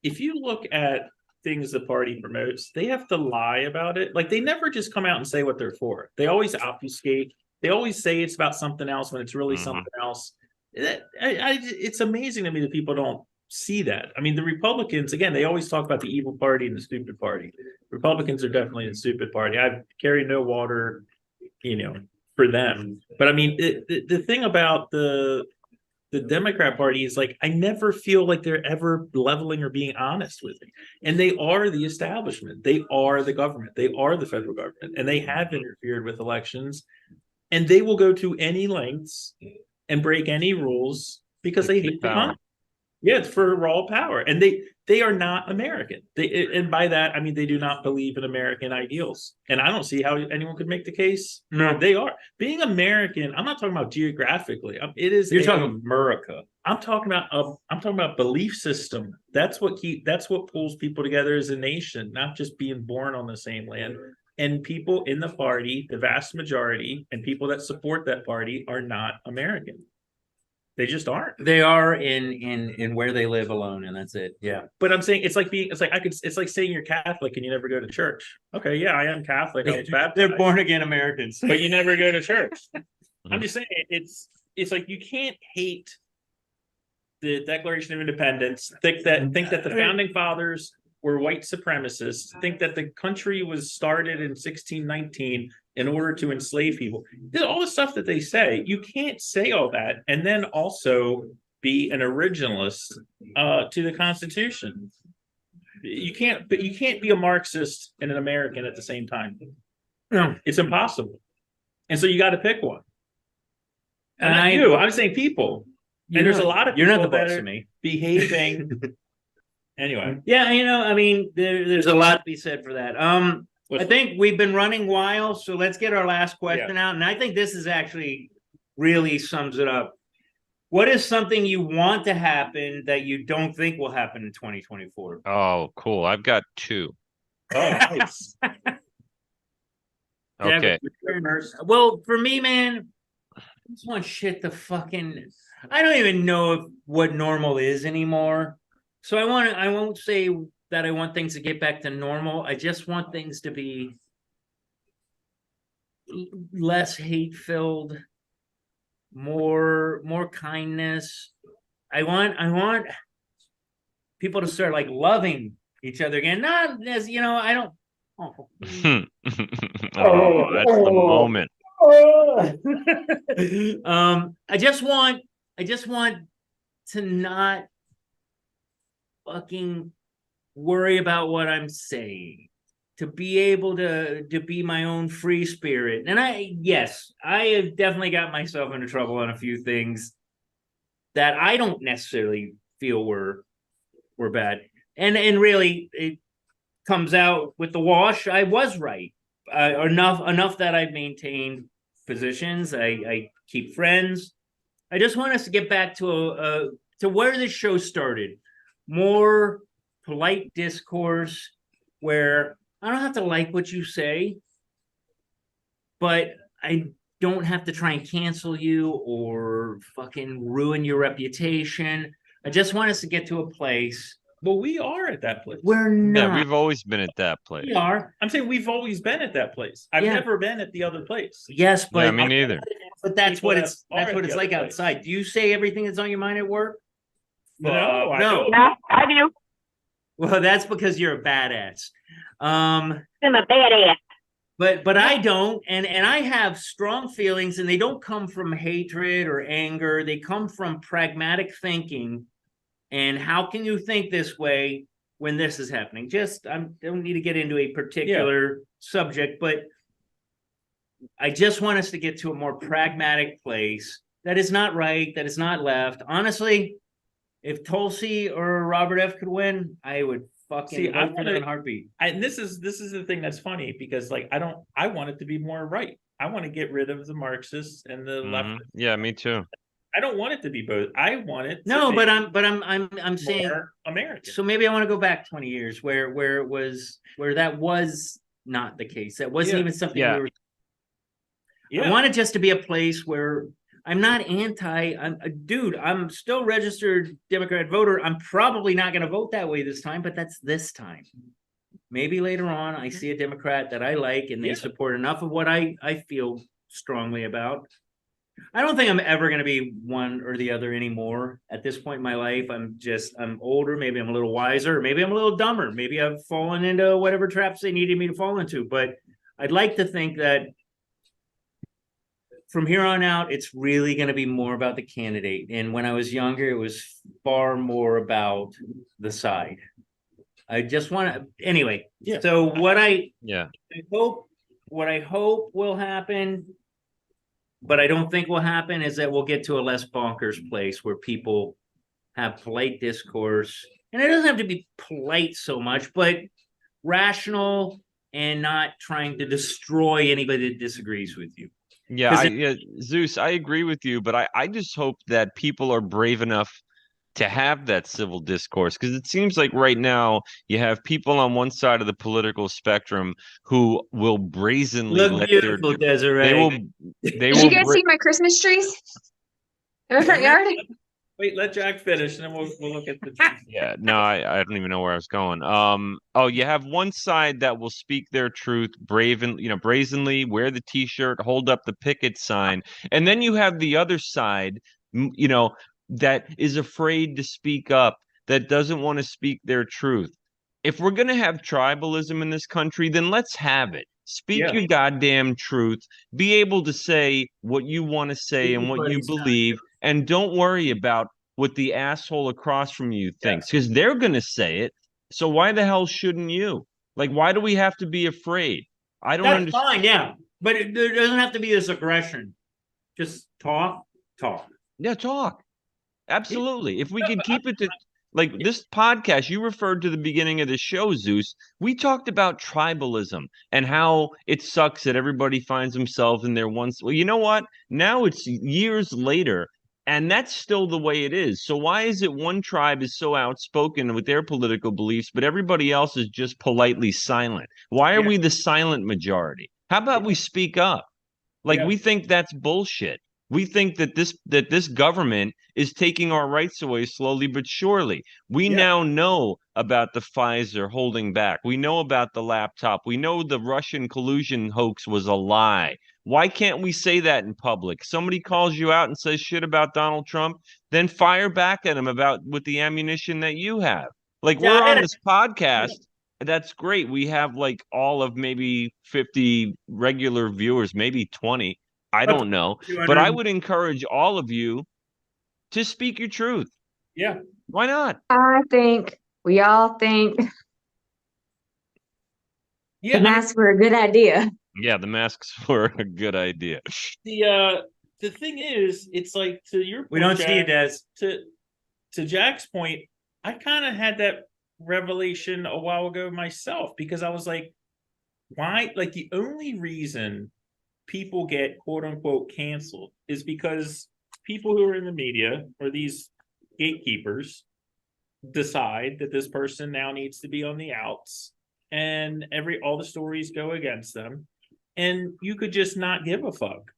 If you look at things the party promotes, they have to lie about it. Like, they never just come out and say what they're for. They always obfuscate. They always say it's about something else when it's really something else. It's amazing to me that people don't see that. I mean, the Republicans, again, they always talk about the evil party and the stupid party. Republicans are definitely the stupid party. I carry no water, for them. But I mean, the thing about the Democrat Party is, like, I never feel like they're ever leveling or being honest with me. And they are the establishment. They are the government. They are the federal government. And they have interfered with elections. And they will go to any lengths and break any rules because they hate the country. Yeah, it's for raw power. And they are not American. And by that, I mean, they do not believe in American ideals. And I don't see how anyone could make the case. No. They are. Being American, I'm not talking about geographically. You're talking America. I'm talking about belief system. That's what pulls people together as a nation, not just being born on the same land. And people in the party, the vast majority, and people that support that party are not American. They just aren't. They are in where they live alone, and that's it. Yeah. But I'm saying it's like saying you're Catholic and you never go to church. Okay, yeah, I am Catholic. I was baptized. They're born again Americans. But you never go to church. I'm just saying it's like you can't hate the Declaration of Independence, think that the founding fathers were white supremacists, think that the country was started in 1619 in order to enslave people. All the stuff that they say, you can't say all that and then also be an originalist to the Constitution. You can't be a Marxist and an American at the same time. No. It's impossible. And so you got to pick one. And And I'm saying people. And there's a lot of people you're not the that boss are of me. behaving. Anyway. Yeah, I mean, there's a lot to be said for that. I think we've been running a while, so let's get our last question out. And I think this is actually really sums it up. What is something you want to happen that you don't think will happen in 2024? Oh, cool. I've got two. Oh, nice. Okay. Well, for me, man, I just want shit to fucking. I don't even know what normal is anymore. So I won't say that I want things to get back to normal. I just want things to be less hate-filled, more kindness. I want people to start like loving each other again. Not as I don't. Oh, that's the moment. I just want to not fucking worry about what I'm saying, to be able to be my own free spirit. And I have definitely got myself into trouble on a few things that I don't necessarily feel were bad. And really it comes out with the wash. I was right. Enough that I've maintained positions. I keep friends. I just want us to get back to where this show started. More polite discourse where I don't have to like what you say, but I don't have to try and cancel you or fucking ruin your reputation. I just want us to get to a place. Well, we are at that place. We're not. Yeah, we've always been at that place. We are. I'm saying we've always been at that place. I've never been at the other place. Yes, but Yeah, me neither. But that's People what that it's are at like the other place. outside. Do you say everything that's on your mind at work? No, I no. don't. Yeah, I do. Well, that's because you're a badass. I'm a badass. But I don't, and I have strong feelings, and they don't come from hatred or anger. They come from pragmatic thinking. And how can you think this way when this is happening. Just I don't need to get into a particular subject, but I just want us to get to a more pragmatic place that is not right, that is not left. Honestly, if Tulsi or Robert F. could win, I would fucking vote for them in a heartbeat. And this is the thing that's funny, because like I want it to be more right. I want to get rid of the Marxists and the left. Yeah, me too. I don't want it to be both. I want it. No, but I'm saying American. So maybe I want to go back 20 years where that was not the case. That wasn't even something we were. I want it just to be a place where I'm not anti. I'm still registered Democrat voter. I'm probably not going to vote that way this time, but that's this time. Maybe later on I see a Democrat that I like and they support enough of what I feel strongly about. I don't think I'm ever going to be one or the other anymore at this point in my life. I'm older. Maybe I'm a little wiser. Or maybe I'm a little dumber. Maybe I've fallen into whatever traps they needed me to fall into. But I'd like to think that from here on out, it's really going to be more about the candidate. And when I was younger, it was far more about the side. I just want to, anyway. Yeah. So what I hope will happen, but I don't think will happen, is that we'll get to a less bonkers place where people have polite discourse. And it doesn't have to be polite so much, but rational and not trying to destroy anybody that disagrees with you. Yeah, Zeus, I agree with you, but I just hope that people are brave enough to have that civil discourse, because it seems like right now you have people on one side of the political spectrum who will brazenly Look beautiful, Desiree. Did you guys see my Christmas trees in my front yard? Wait, let Jack finish, and then we'll look at the. Yeah, no, I don't even know where I was going. You have one side that will speak their truth, brazenly wear the T-shirt, hold up the picket sign, and then you have the other side, that is afraid to speak up, that doesn't want to speak their truth. If we're gonna have tribalism in this country, then let's have it. Speak your goddamn truth. Be able to say what you want to say and what you believe. And don't worry about what the asshole across from you thinks, because they're going to say it. So why the hell shouldn't you? Like, why do we have to be afraid? I don't understand. That's fine, yeah. But there doesn't have to be this aggression. Just talk. Yeah, talk. Absolutely. If we could keep it to, like, this podcast, you referred to the beginning of the show, Zeus. We talked about tribalism and how it sucks that everybody finds themselves in their once. Well, you know what? Now it's years later, and that's still the way it is. So why is it one tribe is so outspoken with their political beliefs, but everybody else is just politely silent? Why are we the silent majority? How about we speak up? Like, we think that's bullshit. We think that this government is taking our rights away slowly but surely. We now know about the Pfizer holding back. We know about the laptop. We know the Russian collusion hoax was a lie. Why can't we say that in public? Somebody calls you out and says shit about Donald Trump, then fire back at him with the ammunition that you have. Like, we're on this podcast. That's great. We have like all of maybe 50 regular viewers, maybe 20. I don't know, but I would encourage all of you to speak your truth. Yeah. Why not? We all think the masks were a good idea. Yeah, the masks were a good idea. The thing is, it's like, to your point, we don't see it as to Jack's point, I kind of had that revelation a while ago myself, because I was like, why? Like, the only reason people get quote unquote canceled is because people who are in the media, or these gatekeepers, decide that this person now needs to be on the outs, and all the stories go against them, and you could just not give a fuck,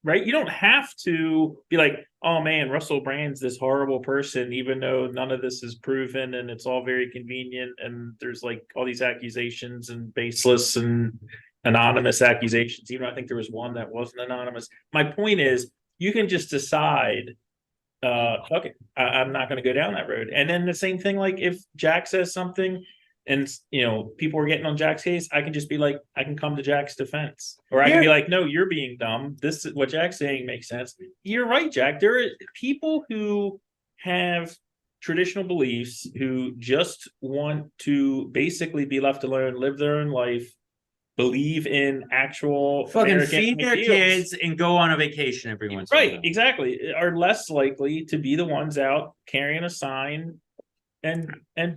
right? You don't have to be like, oh man, Russell Brand's this horrible person, even though none of this is proven and it's all very convenient, and there's like all these accusations and baseless and anonymous accusations. Even I think there was one that wasn't anonymous. My point is, you can just decide, okay, I'm not going to go down that road. And then the same thing, like if Jack says something and people are getting on Jack's case, I can just be like, I can come to Jack's defense, or I can be like, no, you're being dumb. This is what Jack's saying makes sense. You're right, Jack. There are people who have traditional beliefs who just want to basically be left alone, live their own life, believe in actual Fucking American feed their ideals. kids and go on a vacation every once in a Right, while. exactly. Are less likely to be the ones out carrying a sign and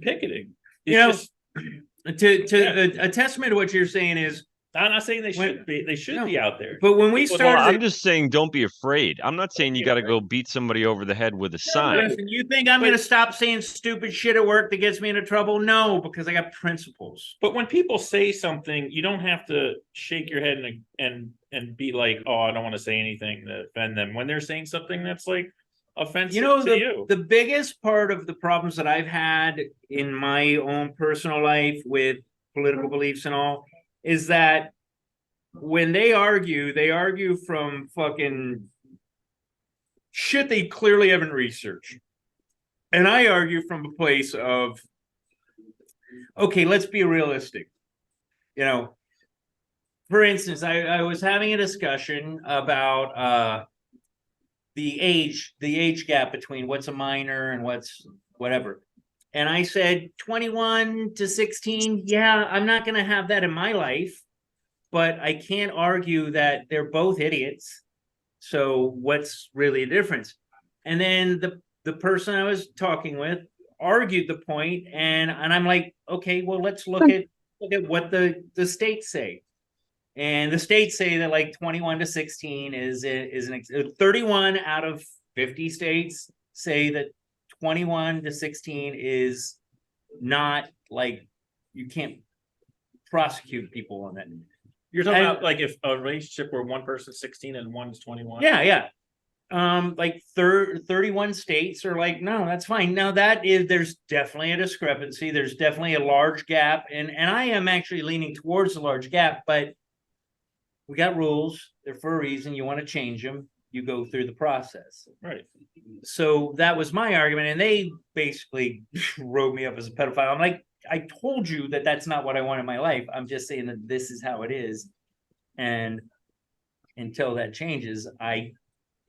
picketing. It's You know, just, a testament to what you're saying is, I'm not saying they When- should be. They should no, be out there. but when we Well, Well, started, I'm just saying, don't be afraid. I'm not saying you be got to afraid. go beat somebody over the head with a sign. listen, you think I'm going to stop saying stupid shit at work that gets me into trouble? No, because I got principles. But when people say something, you don't have to shake your head and be like, "Oh, I don't want to say anything to offend them." When they're saying something that's like offensive You know, to you, the biggest part of the problems that I've had in my own personal life with political beliefs and all is that when they argue from fucking shit they clearly haven't researched. And I argue from a place of, okay, let's be realistic. You know, for instance, I was having a discussion about the age gap between what's a minor and what's whatever. And I said 21 to 16, yeah, I'm not going to have that in my life, but I can't argue that they're both idiots. So what's really the difference? And then the person I was talking with argued the point, and I'm like, okay, well, let's look at what the states say. And the states say that like 21 to 16 is 31 out of 50 states say that 21 to 16 is not like, you can't prosecute people on that. you're talking and- about like if a relationship where one person's 16 and one's 21. Yeah. Like 31 states are like, no, that's fine. Now there's definitely a discrepancy. There's definitely a large gap. And I am actually leaning towards the large gap, but we got rules. They're for a reason. You want to change them, you go through the process. Right. So that was my argument. And they basically wrote me up as a pedophile. I'm like, I told you that that's not what I want in my life. I'm just saying that this is how it is. And until that changes, I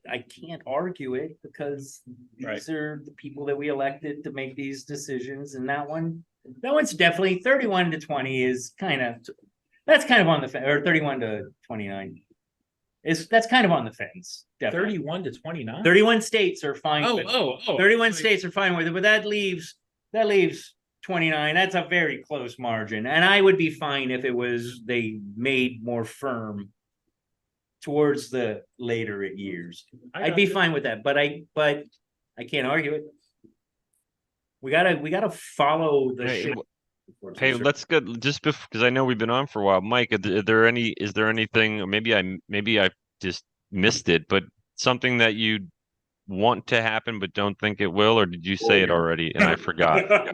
can't argue it because these are the people that we elected to make these decisions. And that one's definitely 31 to 20 is that's kind of on the fence, or 31 to 29. That's kind of on the fence. Definitely. 31 to 29. 31 states are fine. Oh, with, oh, oh. 31 states are fine with it, but that leaves 29. That's a very close margin. And I would be fine if it was they made more firm towards the later years. I'd be fine with that, but I can't argue it. We gotta follow the Hey, shit. Hey, let's go just because I know we've been on for a while. Mike, is there anything, maybe I just missed it, but something that you want to happen but don't think it will, or did you say it already and I forgot?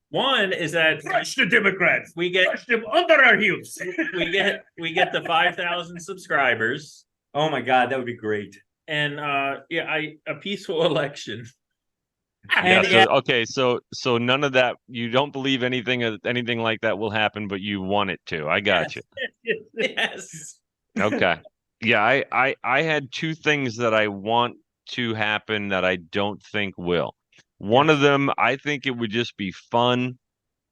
One is that Crush the Democrats. we get Crush them under our heels. we get the 5,000 subscribers, Oh my God, that would be great. and a peaceful election. And Yeah, okay, so none of that, you don't believe anything like that will happen, but you want it to. I got you. Yes. Okay. Yeah, I had two things that I want to happen that I don't think will. One of them, I think it would just be fun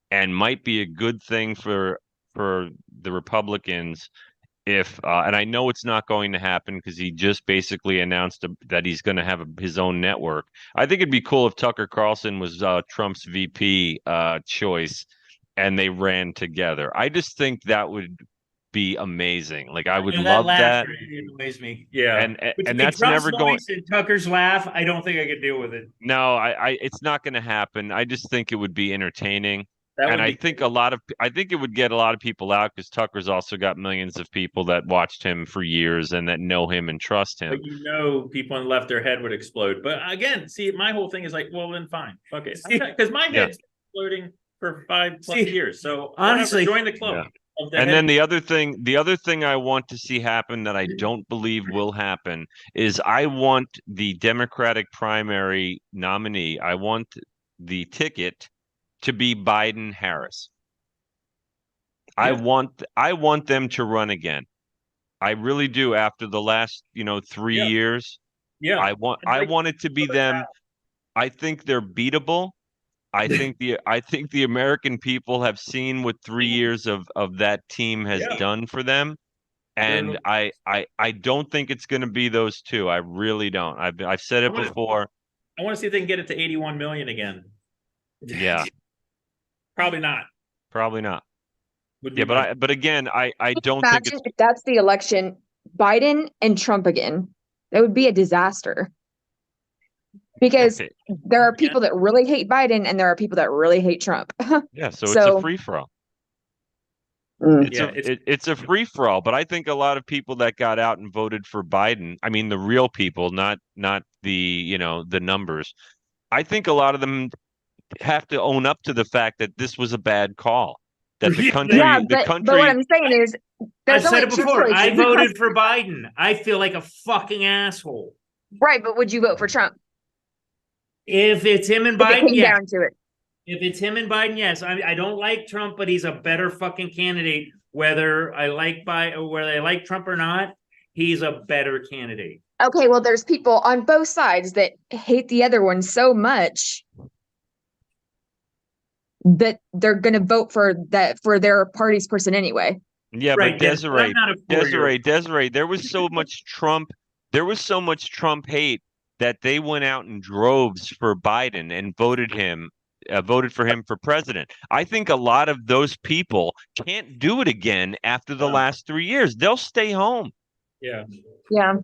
and might be a good thing for the Republicans if and I know it's not going to happen because he just basically announced that he's going to have his own network. I think it'd be cool if Tucker Carlson was Trump's VP choice and they ran together. I just think that would be amazing. Like I would love that. It annoys me. Yeah. And Between that's Trump's never going. voice and Tucker's laugh, I don't think I could deal with it. No, I it's not going to happen. I just think it would be entertaining. That And would I be think I think it would get a lot of people out because Tucker's also got millions of people that watched him for years and that know him and trust him. But people on the left, their head would explode. But again, see, my whole thing is like, well, then fine, okay, because my head's exploding for 5+ years. So honestly, join the club. Yeah. And then the other thing I want to see happen that I don't believe will happen is I want the Democratic primary nominee. I want the ticket to be Biden Harris. I want them to run again. I really do. After the last 3 years, yeah, I want it to be them. I think they're beatable. I think the American people have seen what 3 years of that team has Yeah. done for them. And I don't think it's going to be those two. I really don't. I've said it before. I want to see if they can get it to 81 million again. Yeah, Probably not. probably not. Would be Yeah, my- but again, I don't think Imagine if that's the election, Biden and Trump again. That would be a disaster. Because okay. there are people that really hate Biden and there are people that really hate Trump. Yeah, so it's So- a free for all. Mm. It's Yeah, it's a free for all, but I think a lot of people that got out and voted for Biden, I mean the real people, not the, the numbers. I think a lot of them have to own up to the fact that this was a bad call. That the country Yeah, the but country what I'm saying is I've there's said only it two before. I choices. voted for Biden. I feel like a fucking asshole. Right, but would you vote for Trump? If it's him and If it Biden, came yeah. down to it. If it's him and Biden, yes. I don't like Trump, but he's a better fucking candidate. Whether I like Biden or whether I like Trump or not, he's a better candidate. Okay, well, there's people on both sides that hate the other one so much that they're going to vote for their party's person anyway. Yeah, Right, but Des, but I'm not a four-year-old. Desiree, there was so much Trump hate that they went out in droves for Biden and voted for him for president. I think a lot of those people can't do it again after the last 3 years. They'll stay home. yeah. Yeah.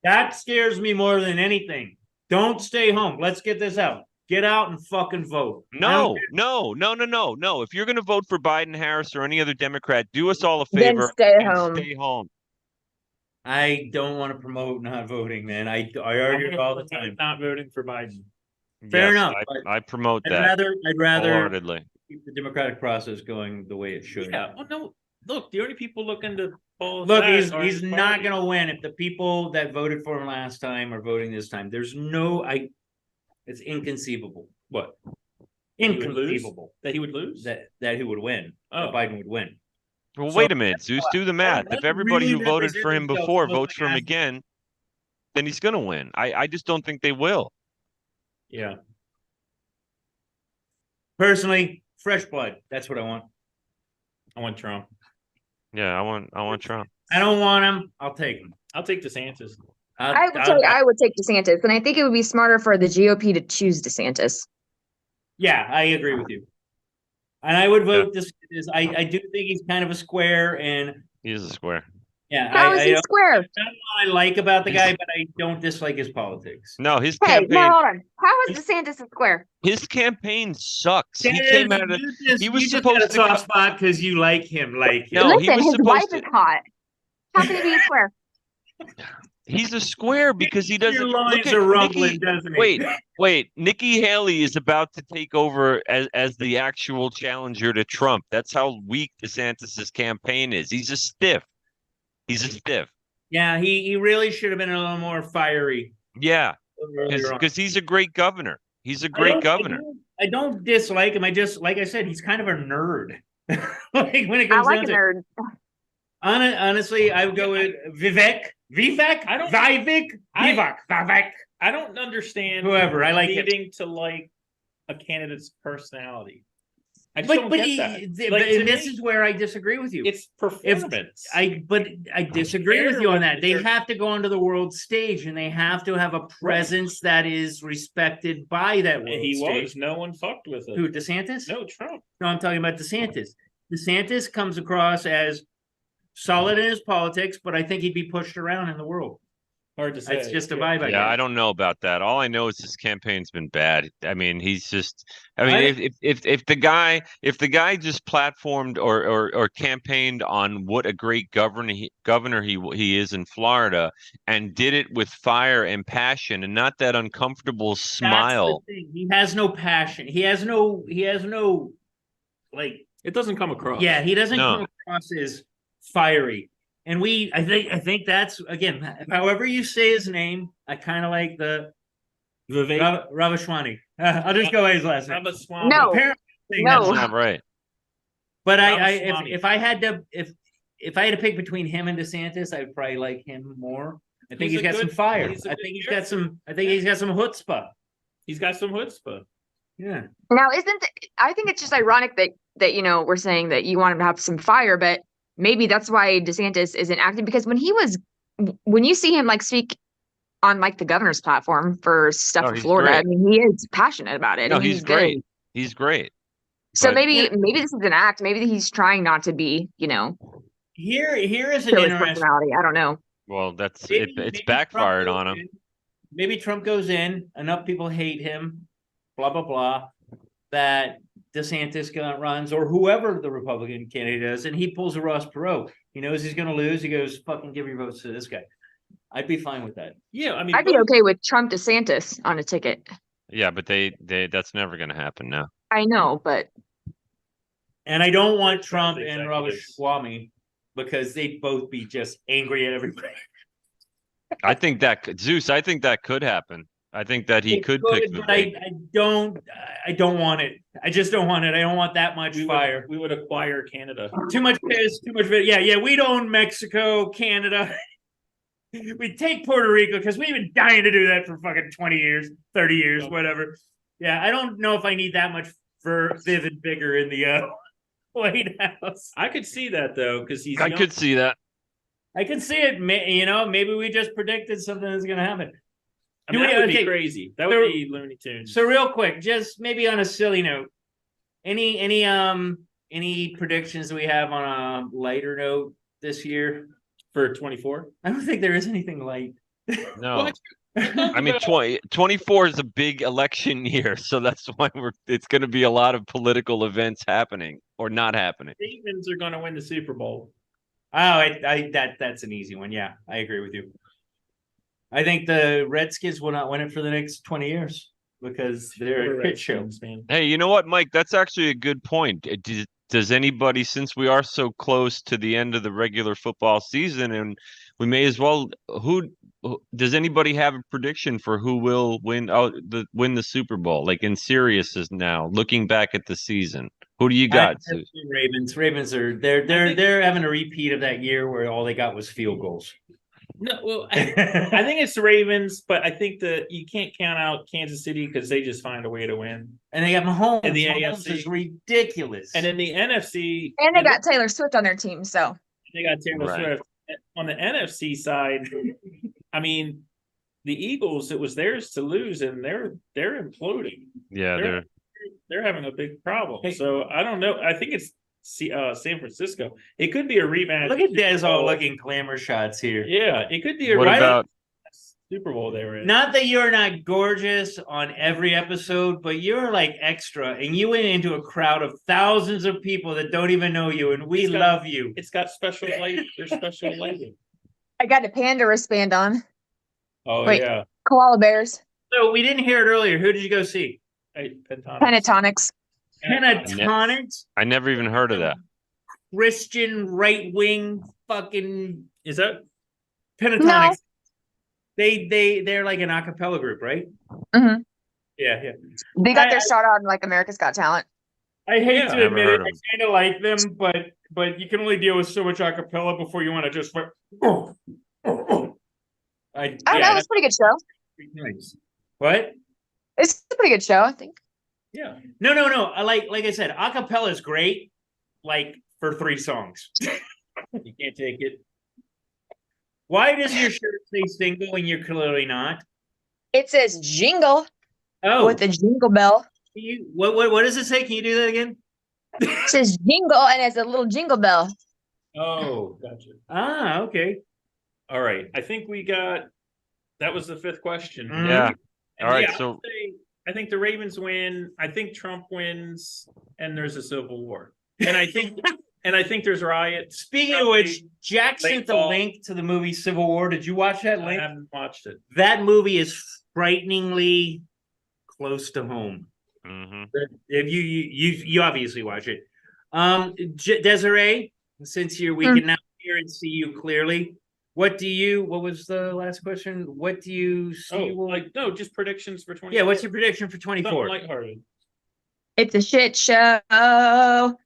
That scares me more than anything. Don't stay home. Let's get this out. Get out and fucking vote. No. If you're going to vote for Biden, Harris, or any other Democrat, do us all a Then favor stay and home. stay home. I don't want to promote not voting, man. I argue it all the time. Not voting for Biden. Fair Yes, enough, I, but I promote I'd that rather wholeheartedly. keep the democratic process going the way it should. Yeah. Well, no. Look, the only people looking to pull Look, that he's are he's his not party. going to win if the people that voted for him last time are voting this time. There's no it's inconceivable. What? He would lose? Inconceivable That he would lose? that he would win. Oh. That Biden would win. Well, So- wait a minute, Zeus. Do the math. doesn't If everybody really who voted represent for him themselves before as much votes for him like again, then he's going to win. I just don't think they will. Yeah. Personally, fresh blood. That's what I want. I want Trump. Yeah, I want Trump. I don't want him. I'll take him. I'll take DeSantis. I would take DeSantis, and I think it would be smarter for the GOP to choose DeSantis. Yeah, I agree with you. And I would vote this. I do think he's kind of a square, and He's a square. yeah, How is I he don't square? know what I like about the guy, but I don't dislike his politics. No, his Hey, campaign. no, hold on. How is DeSantis a square? His campaign sucks. He Dennis, came out of. you was just supposed got a to soft spot because you like him. No, he Listen, was his wife supposed is to. hot. How can he be a square? He's a square because he doesn't. Your Look lines at are rumbling, Nikki. doesn't it? Wait. Nikki Haley is about to take over as the actual challenger to Trump. That's how weak DeSantis's campaign is. He's a stiff. Yeah, he really should have been a little more fiery. Yeah, earlier on. because he's a great governor. He's a I great don't- governor. I don't dislike him. I just, like I said, he's kind of a nerd. Like when it I comes like down a to nerd. honestly, I would go with Vivek. I don't- Vivek. I don't understand Whoever, I like it. needing to like a candidate's personality. I just But don't get that. Like, but to this me, is where I disagree with you. it's performance. I disagree care with you on what that. They they're- have to go onto the world stage and they have to have a presence that is respected by that world he stage. was. No one fucked with it. Who, DeSantis? No, Trump. No, I'm talking about DeSantis. DeSantis comes across as solid in his politics, but I think he'd be pushed around in the world. Hard to say. It's just a vibe. I Yeah, I get. don't know about that. All I know is his campaign's been bad. I mean, he's just. I mean, if the guy just platformed or campaigned on what a great governor he is in Florida and did it with fire and passion and not that uncomfortable smile. That's the thing. He has no passion. He has no like. It doesn't come across. Yeah, he doesn't No. come across as fiery. And I think that's again, however you say his name, I kind of like the Vivek. Ravishwani. I'll just go by his last name. Ramaswamy. No. Apparently, No. That's not right. But Ramaswamy. if I had to pick between him and DeSantis, I would probably like him more. I think He's he's a got some good- fire. he's a I good think he's character. got some chutzpah. He's got some chutzpah. Yeah. Now, I think it's just ironic that we're saying that you want him to have some fire, but maybe that's why DeSantis isn't acting, because when you see him like speak on like the governor's platform for stuff Oh, for he's Florida, great. I mean, he is passionate about it. No, I mean, he's good. great. He's great. So But- maybe this is an act. Maybe he's trying not to be, Here is an show his interesting. personality. I don't know. Well, it's Maybe backfired Trump on goes him. in. Maybe Trump goes in, enough people hate him, blah blah blah, that DeSantis runs, or whoever the Republican candidate is, and he pulls a Ross Perot. He knows he's going to lose. He goes, "Fucking give your votes to this guy." I'd be fine with that. Yeah, I mean, I'd be okay with Trump DeSantis on a ticket. Yeah, but they that's never going to happen now. I know, but And I don't want Trump Trump and Robert executives. Swamy because they'd both be just angry at everybody. I think Zeus. I think that could happen. I think that he It could pick the but bait. I don't want it. I just don't want it. I don't want that much fire. We would acquire Canada. Too much piss, too much. Yeah. We'd own Mexico, Canada. We'd take Puerto Rico because we've been dying to do that for fucking 20 years, 30 years, whatever. Yeah, I don't know if I need that much vivid vigor in the White House. I could see that though, because he's I young. could see that. I can see it. Maybe we just predicted something that's going to happen. I mean, that would be crazy. That would be Looney Tunes. So real quick, just maybe on a silly note, any predictions that we have on a lighter note this year for 24? I don't think there is anything light. No. What? I mean, 24 is a big election year, so that's why it's going to be a lot of political events happening or not happening. Ravens are going to win the Super Bowl. Oh, that's an easy one. Yeah, I agree with you. I think the Redskins will not win it for the next 20 years because they're a hit show. Man. Hey, you know what, Mike? That's actually a good point. Does anybody, since we are so close to the end of the regular football season, and we may as well, does anybody have a prediction for who will win the Super Bowl? Like in seriousness now, looking back at the season, who do you got? Ravens. Ravens are they're having a repeat of that year where all they got was field goals. No, well, I think it's the Ravens, but I think that you can't count out Kansas City because they just find a way to win. And they got Mahomes. And the Mahomes AFC is ridiculous. And in the NFC, and they got Taylor Swift on their team, so they got Taylor Swift. On the NFC side, I mean, the Eagles, it was theirs to lose, and they're imploding. Yeah, they're having a big problem. So I don't know. I think it's San Francisco. It could be a rematch. Look at Des all looking glamour shots here. Yeah, it could be a What about Super Bowl they were in. Not that you're not gorgeous on every episode, but you're like extra, and you went into a crowd of thousands of people that don't even know you, and we love you. It's got special light. There's special lighting. I got a panda wristband on. Oh Wait. yeah. Koala bears, So we didn't hear it earlier. Who did you go see? pentatonics. Pentatonics? I never even heard of that. Christian right wing fucking Is that pentatonics. They're like an a cappella group, right? Mhm. Yeah. They got their start on like America's Got Talent. I hate Yeah, to never admit heard it, of I kind of like them, but you can only deal with so much a cappella before you want to just. I don't know. It's a pretty good show. Nice. What? It's a pretty good show, I think. yeah? No. I like I said, a cappella is great, like for 3 songs. You can't take it. Why does your shirt say single and you're clearly not? It says jingle Oh, with a jingle bell. what does it say? Can you do that again? It says jingle and it's a little jingle bell. Oh, gotcha. Ah, okay. All right. I think we got. That was the 5th question. Mhm. Yeah. And All right, yeah, so I think the Ravens win. I think Trump wins, and there's a civil war. And I think there's riots. Speaking of which, Jack Late sent the fall. link to the movie Civil War. Did you watch that I link? haven't watched it. That movie is frighteningly close to home. mhm. If you obviously watch it. Desiree, since we can now hear and see you clearly, what was the last question? What do you see? No, just predictions for 20. Yeah, what's your prediction for 24? Lighthearted. It's a shit show. I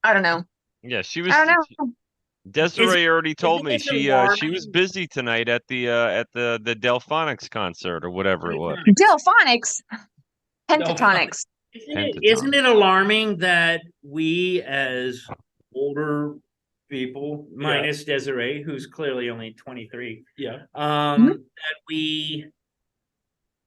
don't know. Yeah, she was. I don't know. Desiree already told isn't me it she was alarming? busy tonight at the Delphonics concert or whatever it was. Delphonics, pentatonics. Isn't it alarming that we as older people, minus Desiree, who's clearly only 23, Yeah. that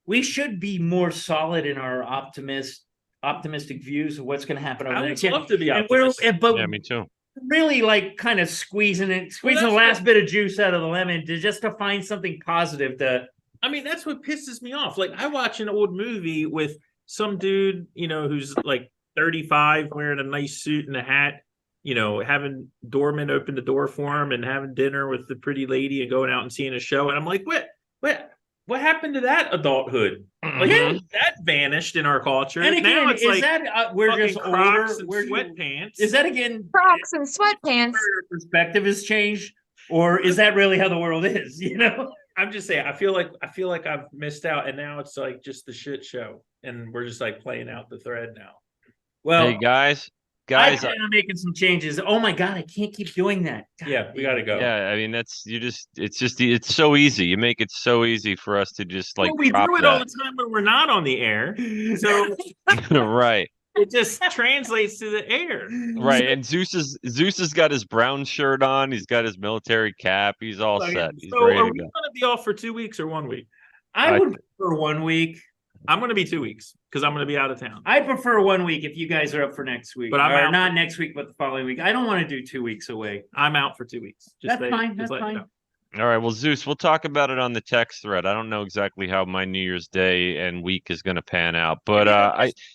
we should be more solid in our optimistic views of what's going to happen over I the would next year. love to be And we're optimistic. but Yeah, me too. really like kind of squeezing the that's last what- bit of juice out of the lemon to find something positive to. I mean, that's what pisses me off. Like, I watch an old movie with some dude, who's like 35, wearing a nice suit and a hat, having doorman open the door for him and having dinner with the pretty lady and going out and seeing a show. And I'm like, what happened to that adulthood? Like, Mhm. that vanished in our culture. And again, now it's is like that we're fucking just Crocs older? and We're sweatpants. Is that again? Crocs and sweatpants. Your perspective has changed, or is that really how the world is? I'm just saying, I feel like I've missed out, and now it's like just the shit show, and we're just like playing out the thread now. Well, Hey guys, I plan on making some changes. Oh my god, I can't keep doing that. God Yeah, we damn gotta it. go. yeah, I mean it's so easy. You make it so easy for us to just like Well, we drop do it all that. the time when we're not on the air, so Right. it just translates to the air. Right. And Zeus has got his brown shirt on, he's got his military cap, he's all Okay, set. He's So ready are to we go. gonna be off for 2 weeks or 1 week? I would prefer 1 week. I'm gonna be 2 weeks because I'm gonna be out of town. I prefer 1 week if you guys are up for next week. But I'm or out not next week, but the following week. I don't want to do 2 weeks away. I'm out for 2 weeks. That's fine. just That's let you fine. know. All right, well, Zeus, we'll talk about it on the text thread. I don't know exactly how my New Year's Day and week is going to pan out, but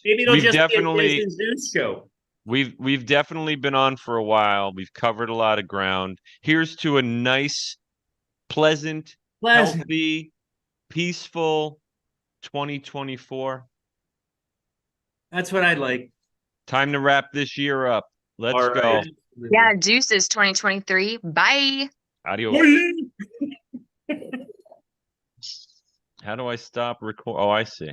Maybe it'll we've just definitely- be a Jason Zeus show. we've definitely been on for a while. We've covered a lot of ground. Here's to a nice, pleasant, healthy, peaceful 2024. That's what I'd like. Time to wrap this year up. Let's All go. right. Yeah, Deuces 2023. Bye. Adios. How do I stop record? Oh, I see.